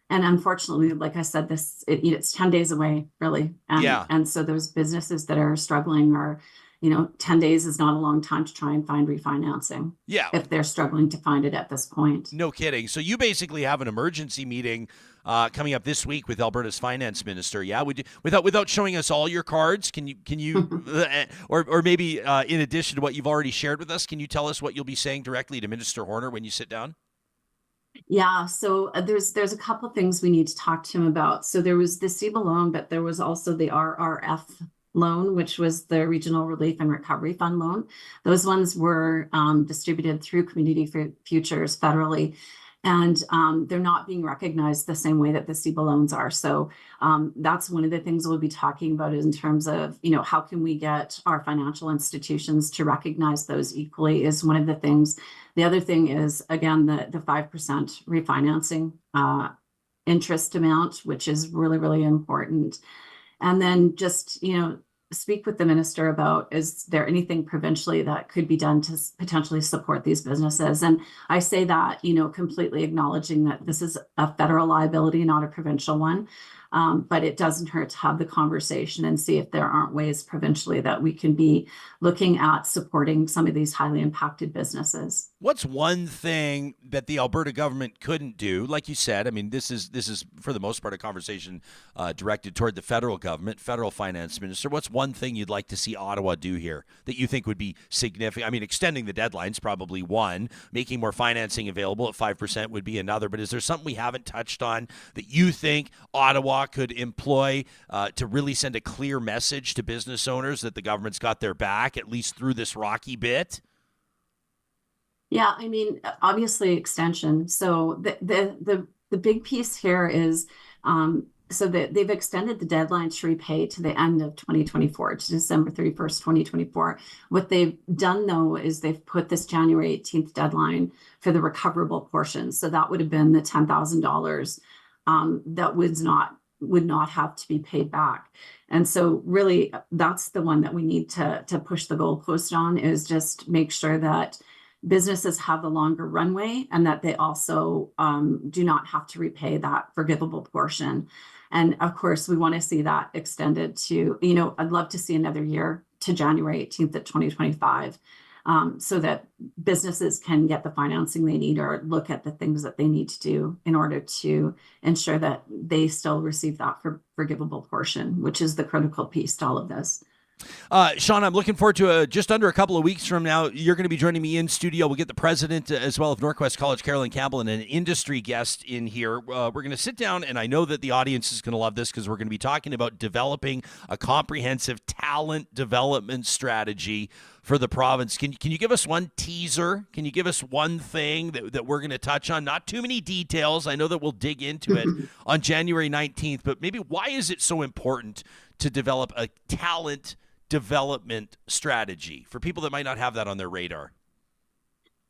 Speaker 6: And unfortunately, like I said, it's 10 days away, really. And so those businesses that are struggling are, 10 days is not a long time to try and find refinancing.
Speaker 3: Yeah.
Speaker 6: If they're struggling to find it at this point.
Speaker 3: No kidding. So you basically have an emergency meeting coming up this week with Alberta's finance minister. Yeah. Without showing us all your cards, can you, or maybe in addition to what you've already shared with us, can you tell us what you'll be saying directly to Minister Horner when you sit down?
Speaker 6: Yeah, so there's a couple things we need to talk to him about. So there was the CEBA loan, but there was also the RRF loan, which was the Regional Relief and Recovery Fund loan. Those ones were distributed through Community Futures federally, and they're not being recognized the same way that the CEBA loans are. So that's one of the things we'll be talking about in terms of, how can we get our financial institutions to recognize those equally is one of the things. The other thing is, again, the 5% refinancing interest amount, which is really, really important. And then just, speak with the minister about, is there anything provincially that could be done to potentially support these businesses? And I say that, completely acknowledging that this is a federal liability, not a provincial one. But it doesn't hurt to have the conversation and see if there aren't ways provincially that we can be looking at supporting some of these highly impacted businesses.
Speaker 3: What's one thing that the Alberta government couldn't do? Like you said, I mean, this is for the most part a conversation directed toward the federal government, federal finance minister. What's one thing you'd like to see Ottawa do here that you think would be significant? I mean, extending the deadline's probably one. Making more financing available at 5% would be another. But is there something we haven't touched on that you think Ottawa could employ to really send a clear message to business owners that the government's got their back, at least through this rocky bit?
Speaker 6: Yeah, I mean, obviously extension. So the big piece here is so that they've extended the deadline to repay to the end of 2024, to December 31st, 2024. What they've done, though, is they've put this January 18th deadline for the recoverable portion. So that would have been the $10,000 that would not have to be paid back. And so really, that's the one that we need to push the goalpost on, is just make sure that businesses have the longer runway and that they also do not have to repay that forgivable portion. And of course, we want to see that extended to, I'd love to see another year to January 18th of 2025. So that businesses can get the financing they need or look at the things that they need to do in order to ensure that they still receive that forgivable portion, which is the critical piece to all of this.
Speaker 3: Shauna, I'm looking forward to just under a couple of weeks from now. You're going to be joining me in studio. We'll get the president as well of Northwest College, Carolyn Campbell, and an industry guest in here. We're going to sit down, and I know that the audience is going to love this because we're going to be talking about developing a comprehensive talent development strategy for the province. Can you give us one teaser? Can you give us one thing that we're going to touch on? Not too many details. I know that we'll dig into it on January 19th, but maybe why is it so important to develop a talent development strategy for people that might not have that on their radar?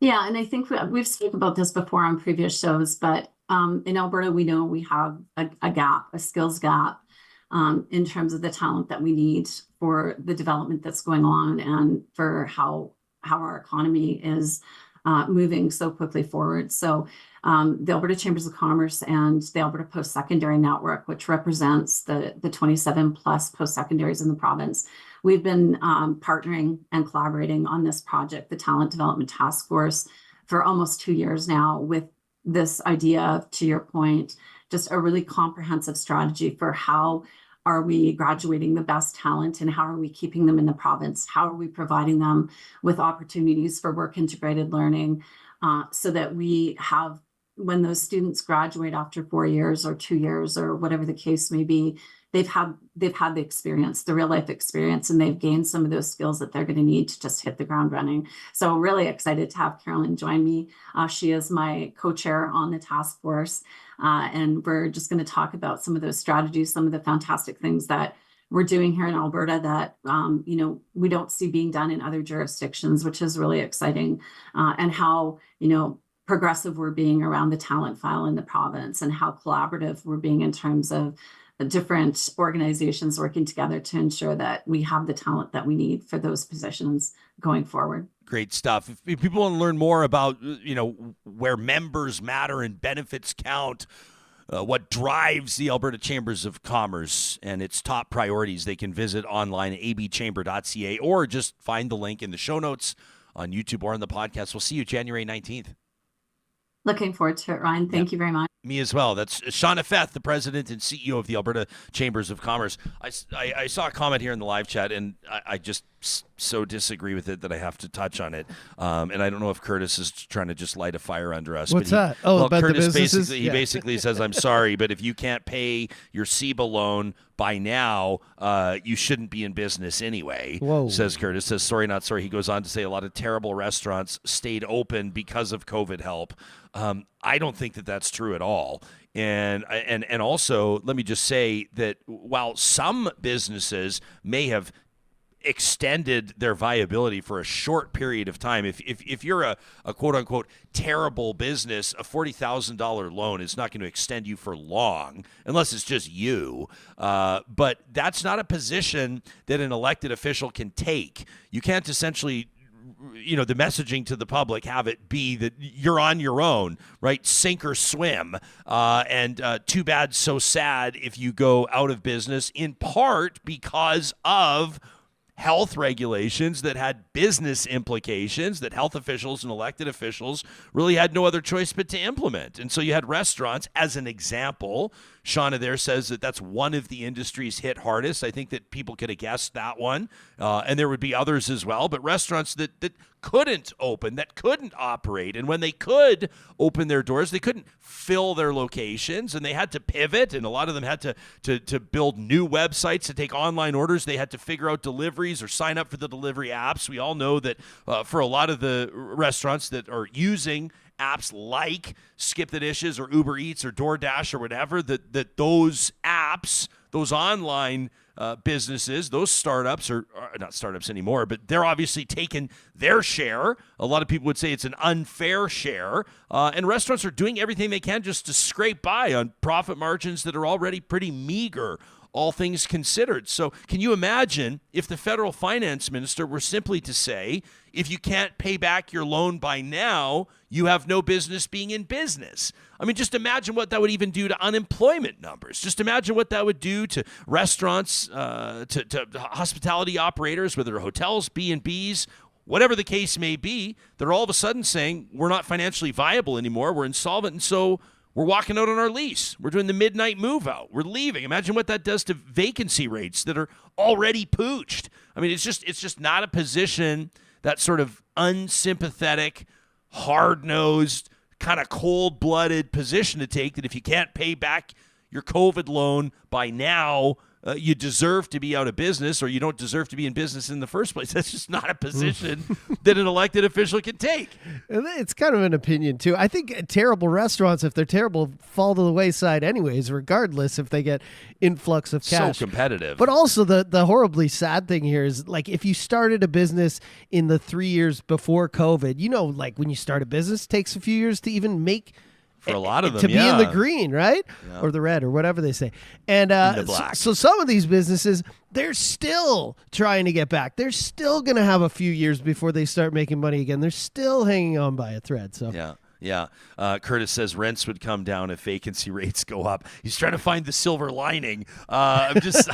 Speaker 6: Yeah, and I think we've spoken about this before on previous shows, but in Alberta, we know we have a gap, a skills gap, in terms of the talent that we need for the development that's going on and for how our economy is moving so quickly forward. So the Alberta Chambers of Commerce and the Alberta Post-Secondary Network, which represents the 27 plus post-secondaries in the province, we've been partnering and collaborating on this project, the Talent Development Task Force, for almost 2 years now, with this idea of, to your point, just a really comprehensive strategy for how are we graduating the best talent and how are we keeping them in the province? How are we providing them with opportunities for work integrated learning so that we have, when those students graduate after 4 years or 2 years or whatever the case may be, they've had the experience, the real life experience, and they've gained some of those skills that they're going to need to just hit the ground running. So really excited to have Carolyn join me. She is my co-chair on the task force. And we're just going to talk about some of those strategies, some of the fantastic things that we're doing here in Alberta that, we don't see being done in other jurisdictions, which is really exciting. And how, progressive we're being around the talent file in the province and how collaborative we're being in terms of different organizations working together to ensure that we have the talent that we need for those positions going forward.
Speaker 3: Great stuff. If people want to learn more about, where members matter and benefits count, what drives the Alberta Chambers of Commerce and its top priorities, they can visit online at abchamber.ca or just find the link in the show notes on YouTube or on the podcast. We'll see you January 19th.
Speaker 6: Looking forward to it, Ryan. Thank you very much.
Speaker 3: Me as well. That's Shauna Feth, the president and CEO of the Alberta Chambers of Commerce. I saw a comment here in the live chat, and I just so disagree with it that I have to touch on it. And I don't know if Curtis is trying to just light a fire under us.
Speaker 4: What's that? Oh, about
Speaker 3: Curtis
Speaker 4: the businesses?
Speaker 3: basically says, I'm sorry, but if you can't pay your CEBA loan by now, you shouldn't be in business anyway.
Speaker 4: Whoa.
Speaker 3: Says Curtis. Says, sorry, not sorry. He goes on to say a lot of terrible restaurants stayed open because of COVID help. I don't think that that's true at all. And also, let me just say that while some businesses may have extended their viability for a short period of time. If you're a quote unquote terrible business, a $40,000 loan is not going to extend you for long unless it's just you. But that's not a position that an elected official can take. You can't essentially, the messaging to the public have it be that you're on your own, right? Sink or swim. And too bad, so sad if you go out of business, in part because of health regulations that had business implications that health officials and elected officials really had no other choice but to implement. And so you had restaurants, as an example. Shauna there says that that's one of the industries hit hardest. I think that people could have guessed that one. And there would be others as well. But restaurants that couldn't open, that couldn't operate. And when they could open their doors, they couldn't fill their locations, and they had to pivot. And a lot of them had to build new websites to take online orders. They had to figure out deliveries or sign up for the delivery apps. We all know that for a lot of the restaurants that are using apps like Skip the Dishes or Uber Eats or DoorDash or whatever, that those apps, those online businesses, those startups are not startups anymore, but they're obviously taking their share. A lot of people would say it's an unfair share. And restaurants are doing everything they can just to scrape by on profit margins that are already pretty meager, all things considered. So can you imagine if the federal finance minister were simply to say, if you can't pay back your loan by now, you have no business being in business? I mean, just imagine what that would even do to unemployment numbers. Just imagine what that would do to restaurants, to hospitality operators, whether they're hotels, B&Bs, whatever the case may be. They're all of a sudden saying, we're not financially viable anymore. We're insolvent, and so we're walking out on our lease. We're doing the midnight move out. We're leaving. Imagine what that does to vacancy rates that are already pooched. I mean, it's just not a position, that sort of unsympathetic, hard-nosed, kind of cold-blooded position to take, that if you can't pay back your COVID loan by now, you deserve to be out of business, or you don't deserve to be in business in the first place. That's just not a position that an elected official can take.
Speaker 4: It's kind of an opinion, too. I think terrible restaurants, if they're terrible, fall to the wayside anyways, regardless if they get influx of cash.
Speaker 3: So competitive.
Speaker 4: But also the horribly sad thing here is, like, if you started a business in the 3 years before COVID, like when you start a business, it takes a few years to even make
Speaker 3: for a lot of them,
Speaker 4: to be in the green, right?
Speaker 3: Yeah.
Speaker 4: Or the red, or whatever they say. And
Speaker 3: the black.
Speaker 4: So some of these businesses, they're still trying to get back. They're still going to have a few years before they start making money again. They're still hanging on by a thread. So
Speaker 3: Yeah. Curtis says rents would come down if vacancy rates go up. He's trying to find the silver lining. I'm just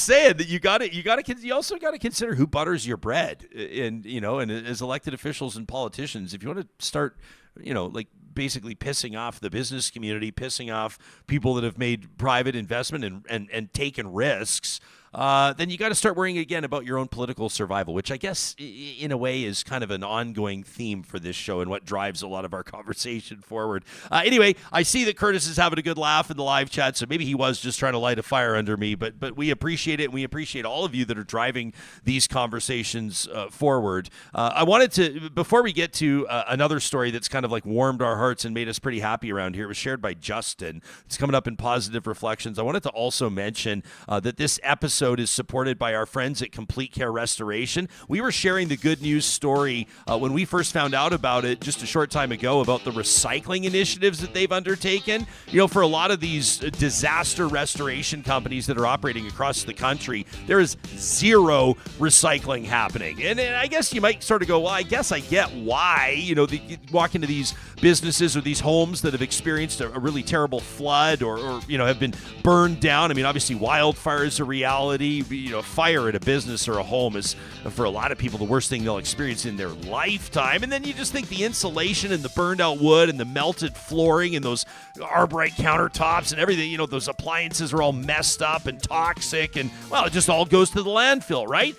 Speaker 3: saying that you also got to consider who butters your bread. And as elected officials and politicians, if you want to start, like basically pissing off the business community, pissing off people that have made private investment and taken risks, then you got to start worrying again about your own political survival, which I guess in a way is kind of an ongoing theme for this show and what drives a lot of our conversation forward. Anyway, I see that Curtis is having a good laugh in the live chat, so maybe he was just trying to light a fire under me, but we appreciate it, and we appreciate all of you that are driving these conversations forward. I wanted to, before we get to another story that's kind of like warmed our hearts and made us pretty happy around here, it was shared by Justin. It's coming up in Positive Reflections. I wanted to also mention that this episode is supported by our friends at Complete Care Restoration. We were sharing the good news story when we first found out about it just a short time ago about the recycling initiatives that they've undertaken. For a lot of these disaster restoration companies that are operating across the country, there is zero recycling happening. And I guess you might sort of go, well, I guess I get why. You walk into these businesses or these homes that have experienced a really terrible flood or have been burned down. I mean, obviously wildfire is a reality. Fire at a business or a home is, for a lot of people, the worst thing they'll experience in their lifetime. And then you just think the insulation and the burned out wood and the melted flooring and those Arborite countertops and everything, those appliances are all messed up and toxic, and, well, it just all goes to the landfill, right?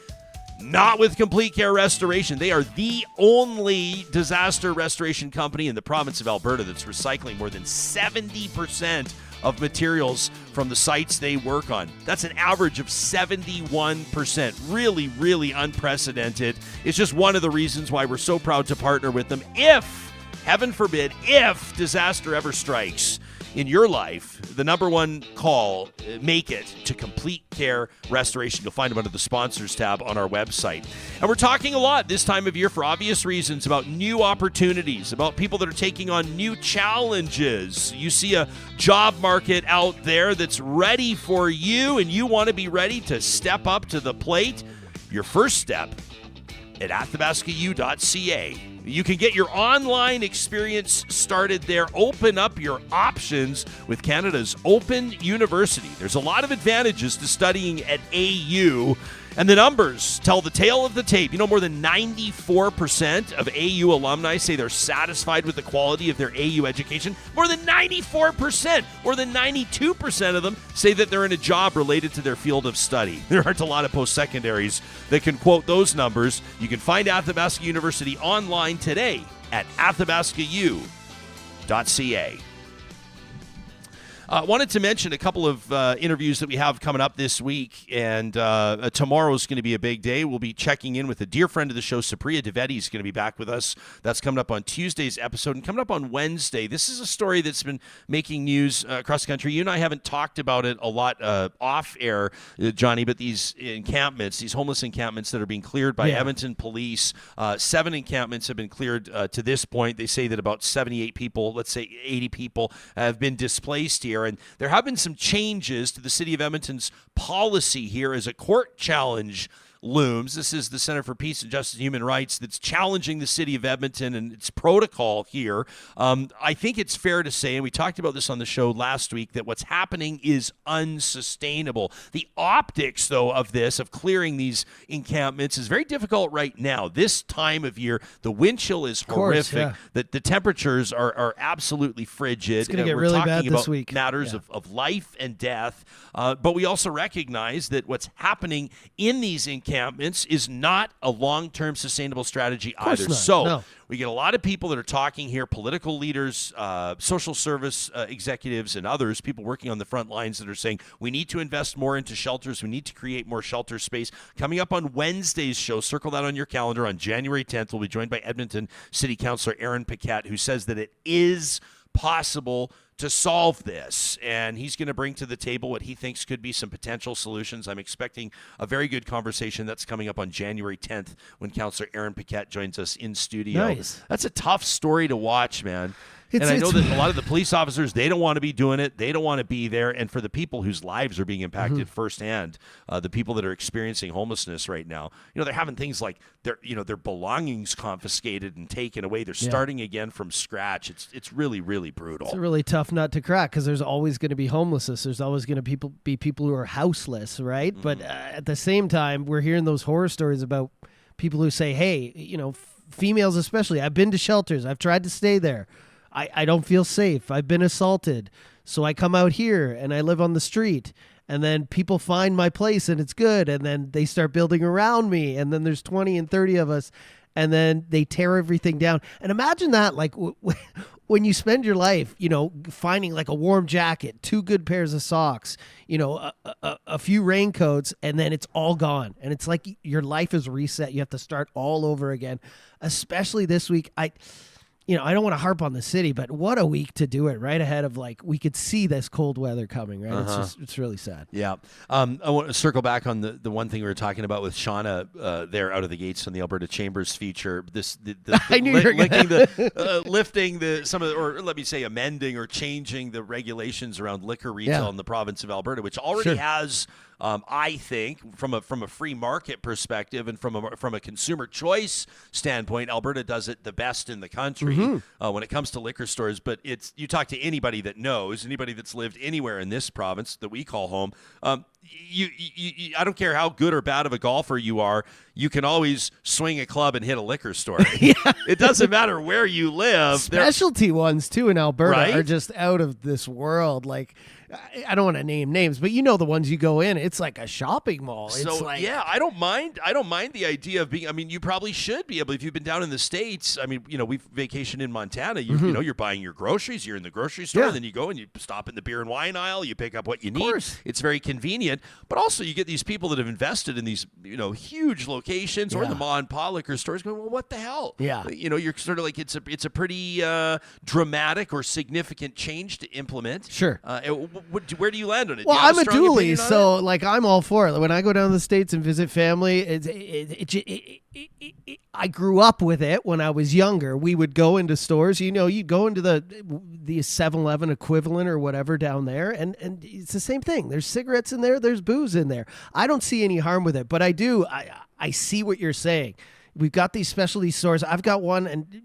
Speaker 3: Not with Complete Care Restoration. They are the only disaster restoration company in the province of Alberta that's recycling more than 70% of materials from the sites they work on. That's an average of 71%. Really, really unprecedented. It's just one of the reasons why we're so proud to partner with them. If, heaven forbid, if disaster ever strikes in your life, the number one call, make it to Complete Care Restoration. You'll find them under the sponsors tab on our website. And we're talking a lot this time of year for obvious reasons about new opportunities, about people that are taking on new challenges. You see a job market out there that's ready for you, and you want to be ready to step up to the plate. Your first step at athabascau.ca. You can get your online experience started there. Open up your options with Canada's Open University. There's a lot of advantages to studying at AU, and the numbers tell the tale of the tape. You know, more than 94% of AU alumni say they're satisfied with the quality of their AU education. More than 94%, more than 92% of them say that they're in a job related to their field of study. There aren't a lot of post-secondaries that can quote those numbers. You can find Athabasca University online today at athabascau.ca. Wanted to mention a couple of interviews that we have coming up this week, and tomorrow is going to be a big day. We'll be checking in with a dear friend of the show, Supriya Dwivedi, is going to be back with us. That's coming up on Tuesday's episode, and coming up on Wednesday. This is a story that's been making news across the country. You and I haven't talked about it a lot off air, Johnny, but these encampments, these homeless encampments that are being cleared by Edmonton police, 7 encampments have been cleared to this point. They say that about 78 people, let's say 80 people, have been displaced here. And there have been some changes to the City of Edmonton's policy here as a court challenge looms. This is the Center for Peace and Justice and Human Rights that's challenging the City of Edmonton and its protocol here. I think it's fair to say, and we talked about this on the show last week, that what's happening is unsustainable. The optics, though, of this, of clearing these encampments, is very difficult right now. This time of year, the wind chill is horrific. The temperatures are absolutely frigid.
Speaker 4: It's going to get
Speaker 3: We're
Speaker 4: really
Speaker 3: talking
Speaker 4: bad
Speaker 3: about
Speaker 4: this week.
Speaker 3: Matters of life and death. But we also recognize that what's happening in these encampments is not a long-term sustainable strategy either. So we get a lot of people that are talking here, political leaders, social service executives, and others, people working on the front lines that are saying we need to invest more into shelters. We need to create more shelter space. Coming up on Wednesday's show, circle that on your calendar, on January 10th, we'll be joined by Edmonton City Councillor Aaron Paquette, who says that it is possible to solve this, and he's going to bring to the table what he thinks could be some potential solutions. I'm expecting a very good conversation. That's coming up on January 10th when Councillor Aaron Paquette joins us in studio.
Speaker 4: Nice.
Speaker 3: That's a tough story to watch, man. And I know that a lot of the police officers, they don't want to be doing it. They don't want to be there. And for the people whose lives are being impacted firsthand, the people that are experiencing homelessness right now, they're having things like their belongings confiscated and taken away. They're starting again from scratch. It's really, really brutal.
Speaker 4: It's a really tough nut to crack because there's always going to be homelessness. There's always going to be people who are houseless, right? But at the same time, we're hearing those horror stories about people who say, hey, females especially, I've been to shelters. I've tried to stay there. I don't feel safe. I've been assaulted. So I come out here and I live on the street, and then people find my place and it's good. And then they start building around me. And then there's 20 and 30 of us, and then they tear everything down. And imagine that, like when you spend your life, finding like a warm jacket, 2 good pairs of socks, a few raincoats, and then it's all gone. And it's like your life is reset. You have to start all over again, especially this week. I don't want to harp on the city, but what a week to do it right ahead of we could see this cold weather coming, right? It's really sad.
Speaker 3: Yeah. I want to circle back on the one thing we were talking about with Shauna there out of the gates on the Alberta Chambers feature.
Speaker 4: I knew you were
Speaker 3: lifting amending or changing the regulations around liquor retail in the province of Alberta, which already has. I think from a free market perspective and from a consumer choice standpoint, Alberta does it the best in the country when it comes to liquor stores. But you talk to anybody that knows, anybody that's lived anywhere in this province that we call home. I don't care how good or bad of a golfer you are, you can always swing a club and hit a liquor store. It doesn't matter where you live.
Speaker 4: Specialty ones too in Alberta are just out of this world. I don't want to name names, but you know the ones you go in, it's like a shopping mall. It's
Speaker 3: So
Speaker 4: like,
Speaker 3: yeah, I don't mind the idea of being. I mean, you probably should be able if you've been down in the States. I mean, we've vacationed in Montana. You you're buying your groceries. You're in the grocery store,
Speaker 4: Yeah.
Speaker 3: and then you go and you stop in the beer and wine aisle. You pick up what you need.
Speaker 4: course.
Speaker 3: It's very convenient. But also, you get these people that have invested in these huge locations or in the ma and pa liquor stores. Going, well, what the hell?
Speaker 4: Yeah.
Speaker 3: You're sort of like it's a pretty dramatic or significant change to implement.
Speaker 4: Sure.
Speaker 3: Where do you land on it?
Speaker 4: Well,
Speaker 3: Do you have
Speaker 4: I'm a
Speaker 3: strong
Speaker 4: dually,
Speaker 3: opinion on
Speaker 4: so
Speaker 3: it?
Speaker 4: like I'm all for it. When I go down to the States and visit family, I grew up with it when I was younger. We would go into stores, you'd go into the 7-Eleven equivalent or whatever down there, and it's the same thing. There's cigarettes in there, there's booze in there. I don't see any harm with it, but I see what you're saying. We've got these specialty stores. I've got one, and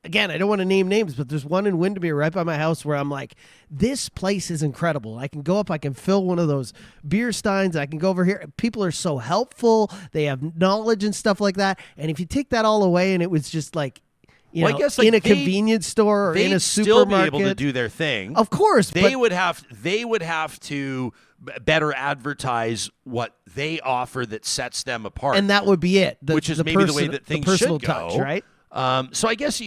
Speaker 4: again, I don't want to name names, but there's one in Windermere right by my house where I'm like, this place is incredible. I can go up, I can fill one of those beer steins. I can go over here. People are so helpful. They have knowledge and stuff like that. And if you take that all away and it was just like,
Speaker 3: I guess, like,
Speaker 4: in a convenience store or in a
Speaker 3: they'd still
Speaker 4: supermarket,
Speaker 3: be able to do their thing.
Speaker 4: of course,
Speaker 3: They would have to better advertise what they offer that sets them apart.
Speaker 4: and that would be it.
Speaker 3: which is maybe the way that things
Speaker 4: the personal
Speaker 3: should go.
Speaker 4: touch, right?
Speaker 3: So I guess,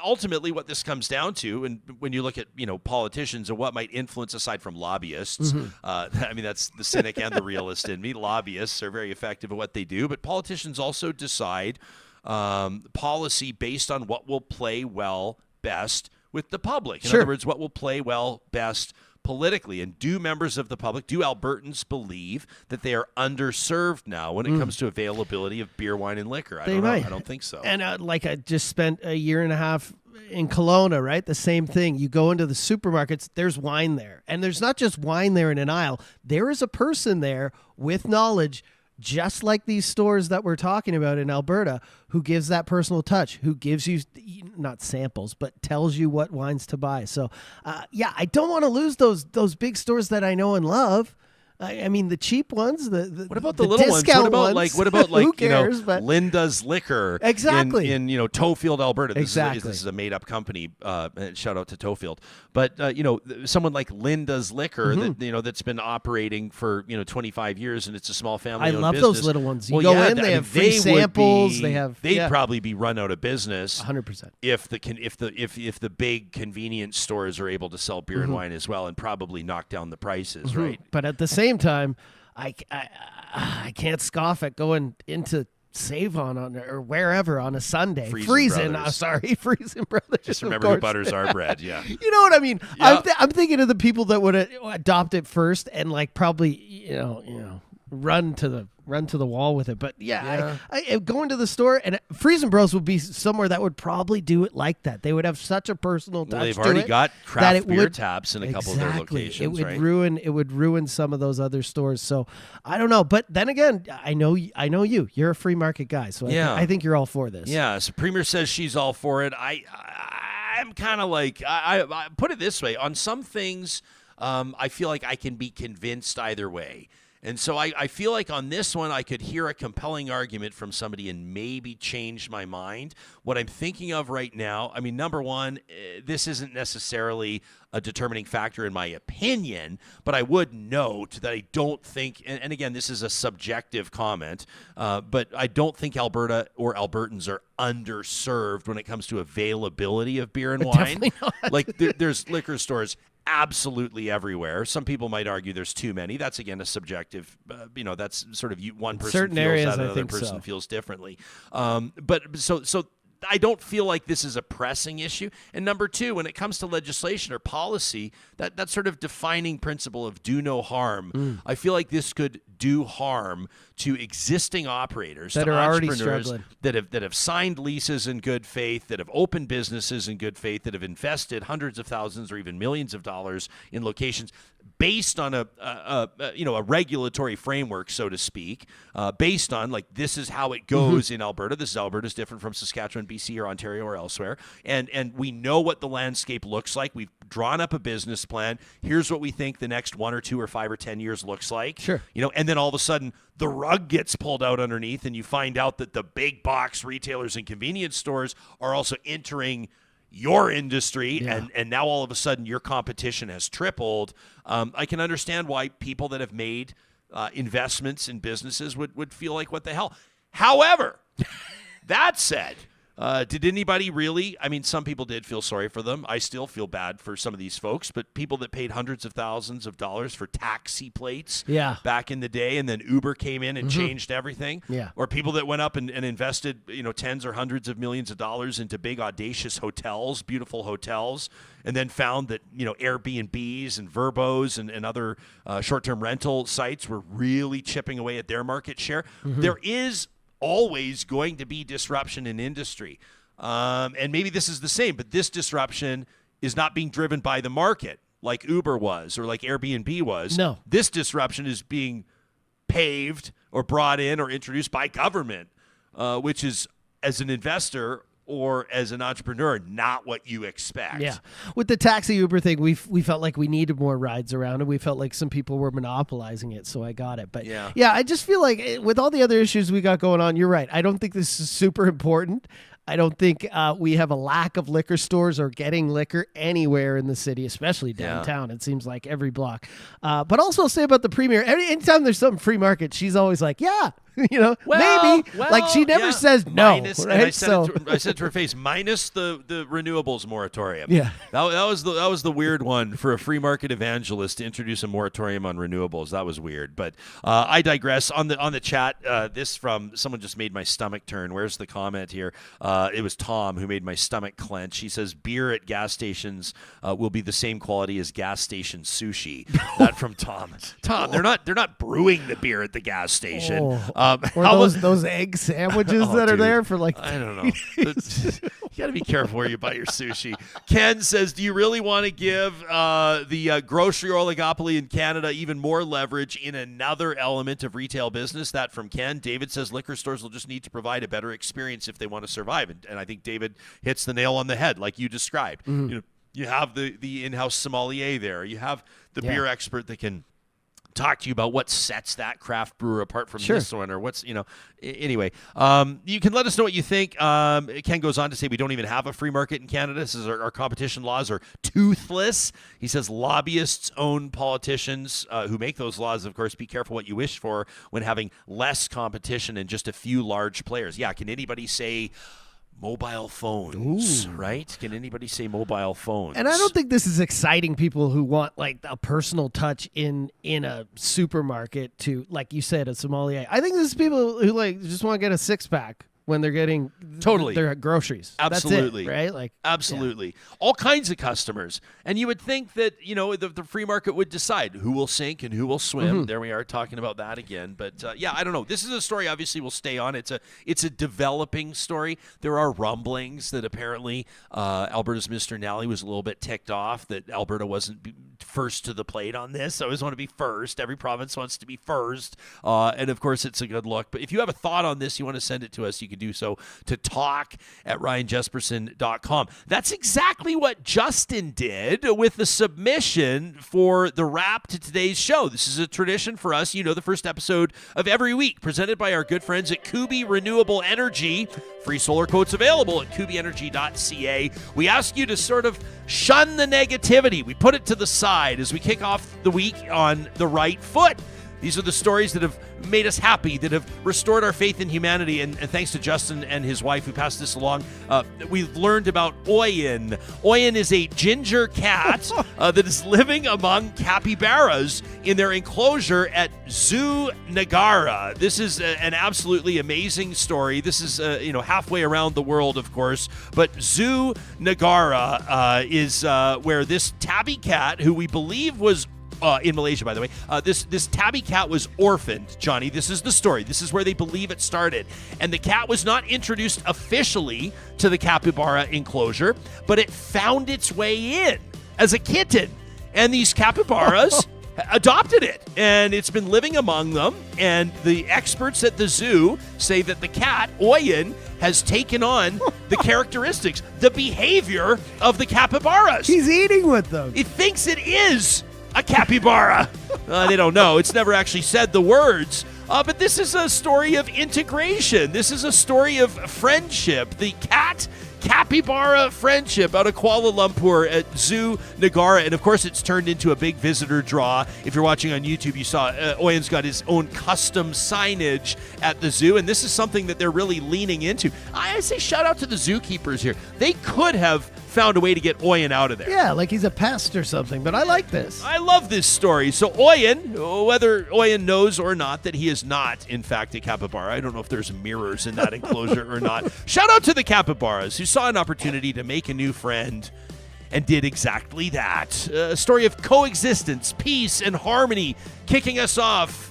Speaker 3: ultimately what this comes down to, and when you look at, politicians and what might influence aside from lobbyists, I mean, that's the cynic and the realist in me. Lobbyists are very effective at what they do, but politicians also decide policy based on what will play well best with the public. In
Speaker 4: Sure.
Speaker 3: other words, what will play well best politically. And do members of the public, do Albertans believe that they are underserved now when it comes to availability of beer, wine, and liquor? I don't know. I don't think so.
Speaker 4: And I just spent a year and a half in Kelowna, right? The same thing. You go into the supermarkets, there's wine there. And there's not just wine there in an aisle. There is a person there with knowledge, just like these stores that we're talking about in Alberta, who gives that personal touch, who gives you not samples, but tells you what wines to buy. So, I don't want to lose those big stores that I know and love. I mean, the cheap ones.
Speaker 3: What about the little ones? What about
Speaker 4: Who cares? But
Speaker 3: Linda's Liquor?
Speaker 4: Exactly.
Speaker 3: In Tofield, Alberta. This
Speaker 4: Exactly.
Speaker 3: Is a made up company. Shout out to Tofield. But someone like Linda's Liquor that's been operating for 25 years, and it's a small family.
Speaker 4: I love
Speaker 3: business.
Speaker 4: those little ones. You go in, they have free samples. They'd
Speaker 3: probably be run out of business
Speaker 4: 100%.
Speaker 3: if the big convenience stores are able to sell beer and wine as well, and probably knock down the prices, right?
Speaker 4: But at the same time, I can't scoff at going into Save-On or wherever on a Sunday. Freezing Brothers.
Speaker 3: Just remember who butters our bread. Yeah.
Speaker 4: You know what I mean?
Speaker 3: Yeah.
Speaker 4: I'm thinking of the people that would adopt it first and probably run to the wall with it. But I go into the store, and Freezing Bros would be somewhere that would probably do it like that. They would have such a personal touch.
Speaker 3: Well, they've
Speaker 4: to
Speaker 3: already
Speaker 4: it
Speaker 3: got
Speaker 4: that
Speaker 3: craft
Speaker 4: it
Speaker 3: beer
Speaker 4: would-
Speaker 3: taps in a couple of their locations,
Speaker 4: It would
Speaker 3: right?
Speaker 4: ruin some of those other stores. So I don't know. But then again, I know you. You're a free market guy, so I think you're all for this.
Speaker 3: Yeah. So Premier says she's all for it. I'm kind of like I put it this way: on some things, I feel like I can be convinced either way. And so I feel like on this one, I could hear a compelling argument from somebody and maybe change my mind. What I'm thinking of right now, I mean, number one, this isn't necessarily a determining factor in my opinion, but I would note that I don't think, and again, this is a subjective comment, but I don't think Alberta or Albertans are underserved when it comes to availability of beer and wine.
Speaker 4: Definitely not.
Speaker 3: Like there's liquor stores absolutely everywhere. Some people might argue there's too many. That's again a subjective. That's sort of one person
Speaker 4: Certain
Speaker 3: feels
Speaker 4: areas,
Speaker 3: that,
Speaker 4: I
Speaker 3: another
Speaker 4: think
Speaker 3: person
Speaker 4: so.
Speaker 3: feels differently. But so I don't feel like this is a pressing issue. And number two, when it comes to legislation or policy, that sort of defining principle of do no harm, I feel like this could do harm to existing operators,
Speaker 4: That
Speaker 3: to
Speaker 4: are already
Speaker 3: entrepreneurs
Speaker 4: struggling.
Speaker 3: that have signed leases in good faith, that have opened businesses in good faith, that have invested hundreds of thousands or even millions of dollars in locations based on a regulatory framework, so to speak, based on like this is how it goes in Alberta. This is Alberta's different from Saskatchewan, BC, or Ontario, or elsewhere, and we know what the landscape looks like. We've drawn up a business plan. Here's what we think the next 1 or 2 or 5 or 10 years looks like.
Speaker 4: Sure.
Speaker 3: And then all of a sudden the rug gets pulled out underneath, and you find out that the big box retailers and convenience stores are also entering your industry, and now all of a sudden your competition has tripled. I can understand why people that have made investments in businesses would feel like, what the hell? However, that said, did anybody really? I mean, some people did feel sorry for them. I still feel bad for some of these folks, but people that paid hundreds of thousands of dollars for taxi plates back in the day, and then Uber came in and changed everything. Yeah. Or people that went up and invested, tens or hundreds of millions of dollars into big, audacious hotels, beautiful hotels, and then found that, Airbnbs and Verbos and other short-term rental sites were really chipping away at their market share. There is always going to be disruption in industry. And maybe this is the same, but this disruption is not being driven by the market like Uber was or like Airbnb was. No. This disruption is being paved or brought in or introduced by government, which is, as an investor or as an entrepreneur, not what you expect.
Speaker 4: Yeah. With the taxi Uber thing, we felt like we needed more rides around, and we felt like some people were monopolizing it, so I got it. But yeah, I just feel like with all the other issues we got going on, you're right. I don't think this is super important. I don't think we have a lack of liquor stores or getting liquor anywhere in the city, especially downtown. It seems like every block. But also I'll say about the premier, anytime there's something free market, she's always like, maybe. Like she never says no.
Speaker 3: Minus, right? I said to her face, minus the renewables moratorium.
Speaker 4: Yeah.
Speaker 3: That was the weird one for a free market evangelist to introduce a moratorium on renewables. That was weird. But I digress. On the chat, this from someone just made my stomach turn. Where's the comment here? It was Tom who made my stomach clench. He says beer at gas stations will be the same quality as gas station sushi. That from Tom. Tom, they're not brewing the beer at the gas station.
Speaker 4: Or those egg sandwiches that are there for like...
Speaker 3: I don't know. You got to be careful where you buy your sushi. Ken says, do you really want to give the grocery oligopoly in Canada even more leverage in another element of retail business? That from Ken. David says liquor stores will just need to provide a better experience if they want to survive. And I think David hits the nail on the head like you described. You have the in-house sommelier there. You have the beer expert that can talk to you about what sets that craft brewer apart from this one, or what's, anyway. You can let us know what you think. Ken goes on to say we don't even have a free market in Canada. This is our competition laws are toothless. He says lobbyists own politicians who make those laws. Of course, be careful what you wish for when having less competition and just a few large players. Yeah, can anybody say mobile phones, right? Can anybody say mobile phones?
Speaker 4: And I don't think this is exciting people who want like a personal touch in a supermarket to, like you said, a sommelier. I think this is people who like just want to get a six-pack when they're getting their groceries.
Speaker 3: Absolutely.
Speaker 4: That's it, right?
Speaker 3: Absolutely. All kinds of customers. And you would think that, the free market would decide who will sink and who will swim. There we are talking about that again. But I don't know. This is a story obviously we'll stay on. It's a developing story. There are rumblings that apparently Alberta's Mr. Nally was a little bit ticked off that Alberta wasn't first to the plate on this. I always want to be first. Every province wants to be first. And of course it's a good look. But if you have a thought on this, you want to send it to us, you can do so to talk@ryanjesperson.com. That's exactly what Justin did with the submission for the wrap to today's show. This is a tradition for us. The first episode of every week presented by our good friends at Kubi Renewable Energy. Free solar quotes available at kubienergy.ca. We ask you to sort of shun the negativity. We put it to the side as we kick off the week on the right foot. These are the stories that have made us happy, that have restored our faith in humanity. And thanks to Justin and his wife who passed this along, we've learned about Oyen. Oyen is a ginger cat that is living among capybaras in their enclosure at Zoo Nagara. This is an absolutely amazing story. This is, halfway around the world, of course. But Zoo Nagara is where this tabby cat, who we believe was in Malaysia, by the way. This tabby cat was orphaned, Johnny. This is the story. This is where they believe it started. And the cat was not introduced officially to the capybara enclosure, but it found its way in as a kitten. And these capybaras adopted it. And it's been living among them. And the experts at the zoo say that the cat, Oyen, has taken on the characteristics, the behavior of the capybaras.
Speaker 4: He's eating with them.
Speaker 3: It thinks it is a capybara. They don't know. It's never actually said the words. But this is a story of integration. This is a story of friendship. The cat capybara friendship out of Kuala Lumpur at Zoo Negara. And of course, it's turned into a big visitor draw. If you're watching on YouTube, you saw Oyen's got his own custom signage at the zoo. And this is something that they're really leaning into. I say shout out to the zookeepers here. They could have found a way to get Oyen out of there.
Speaker 4: Yeah, like he's a pest or something, but I like this.
Speaker 3: I love this story. So Oyen, whether Oyen knows or not that he is not, in fact, a capybara. I don't know if there's mirrors in that enclosure or not. Shout out to the capybaras who saw an opportunity to make a new friend and did exactly that. A story of coexistence, peace, and harmony kicking us off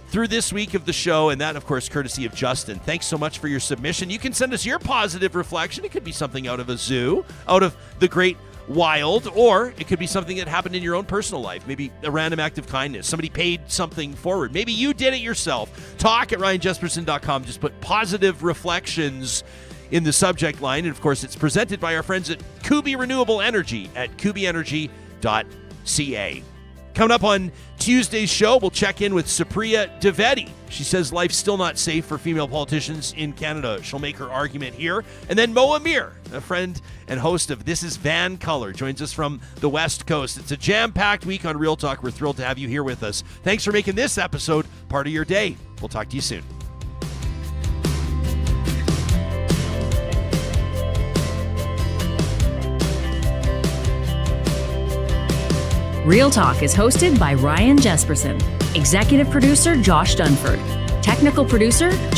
Speaker 3: through this week of the show, and that, of course, courtesy of Justin. Thanks so much for your submission. You can send us your positive reflection. It could be something out of a zoo, out of the great wild, or it could be something that happened in your own personal life. Maybe a random act of kindness. Somebody paid something forward. Maybe you did it yourself. Talk@ryanjesperson.com. Just put positive reflections in the subject line. And, of course, it's presented by our friends at Kubi Renewable Energy at kubienergy.ca. Coming up on Tuesday's show, we'll check in with Supriya Dwivedi. She says life's still not safe for female politicians in Canada. She'll make her argument here. And then Mo Amir, a friend and host of This is Van Color, joins us from the West Coast. It's a jam-packed week on Real Talk. We're thrilled to have you here with us. Thanks for making this episode part of your day. We'll talk to you soon.
Speaker 2: Real Talk is hosted by Ryan Jesperson. Executive producer Josh Dunford. Technical producer John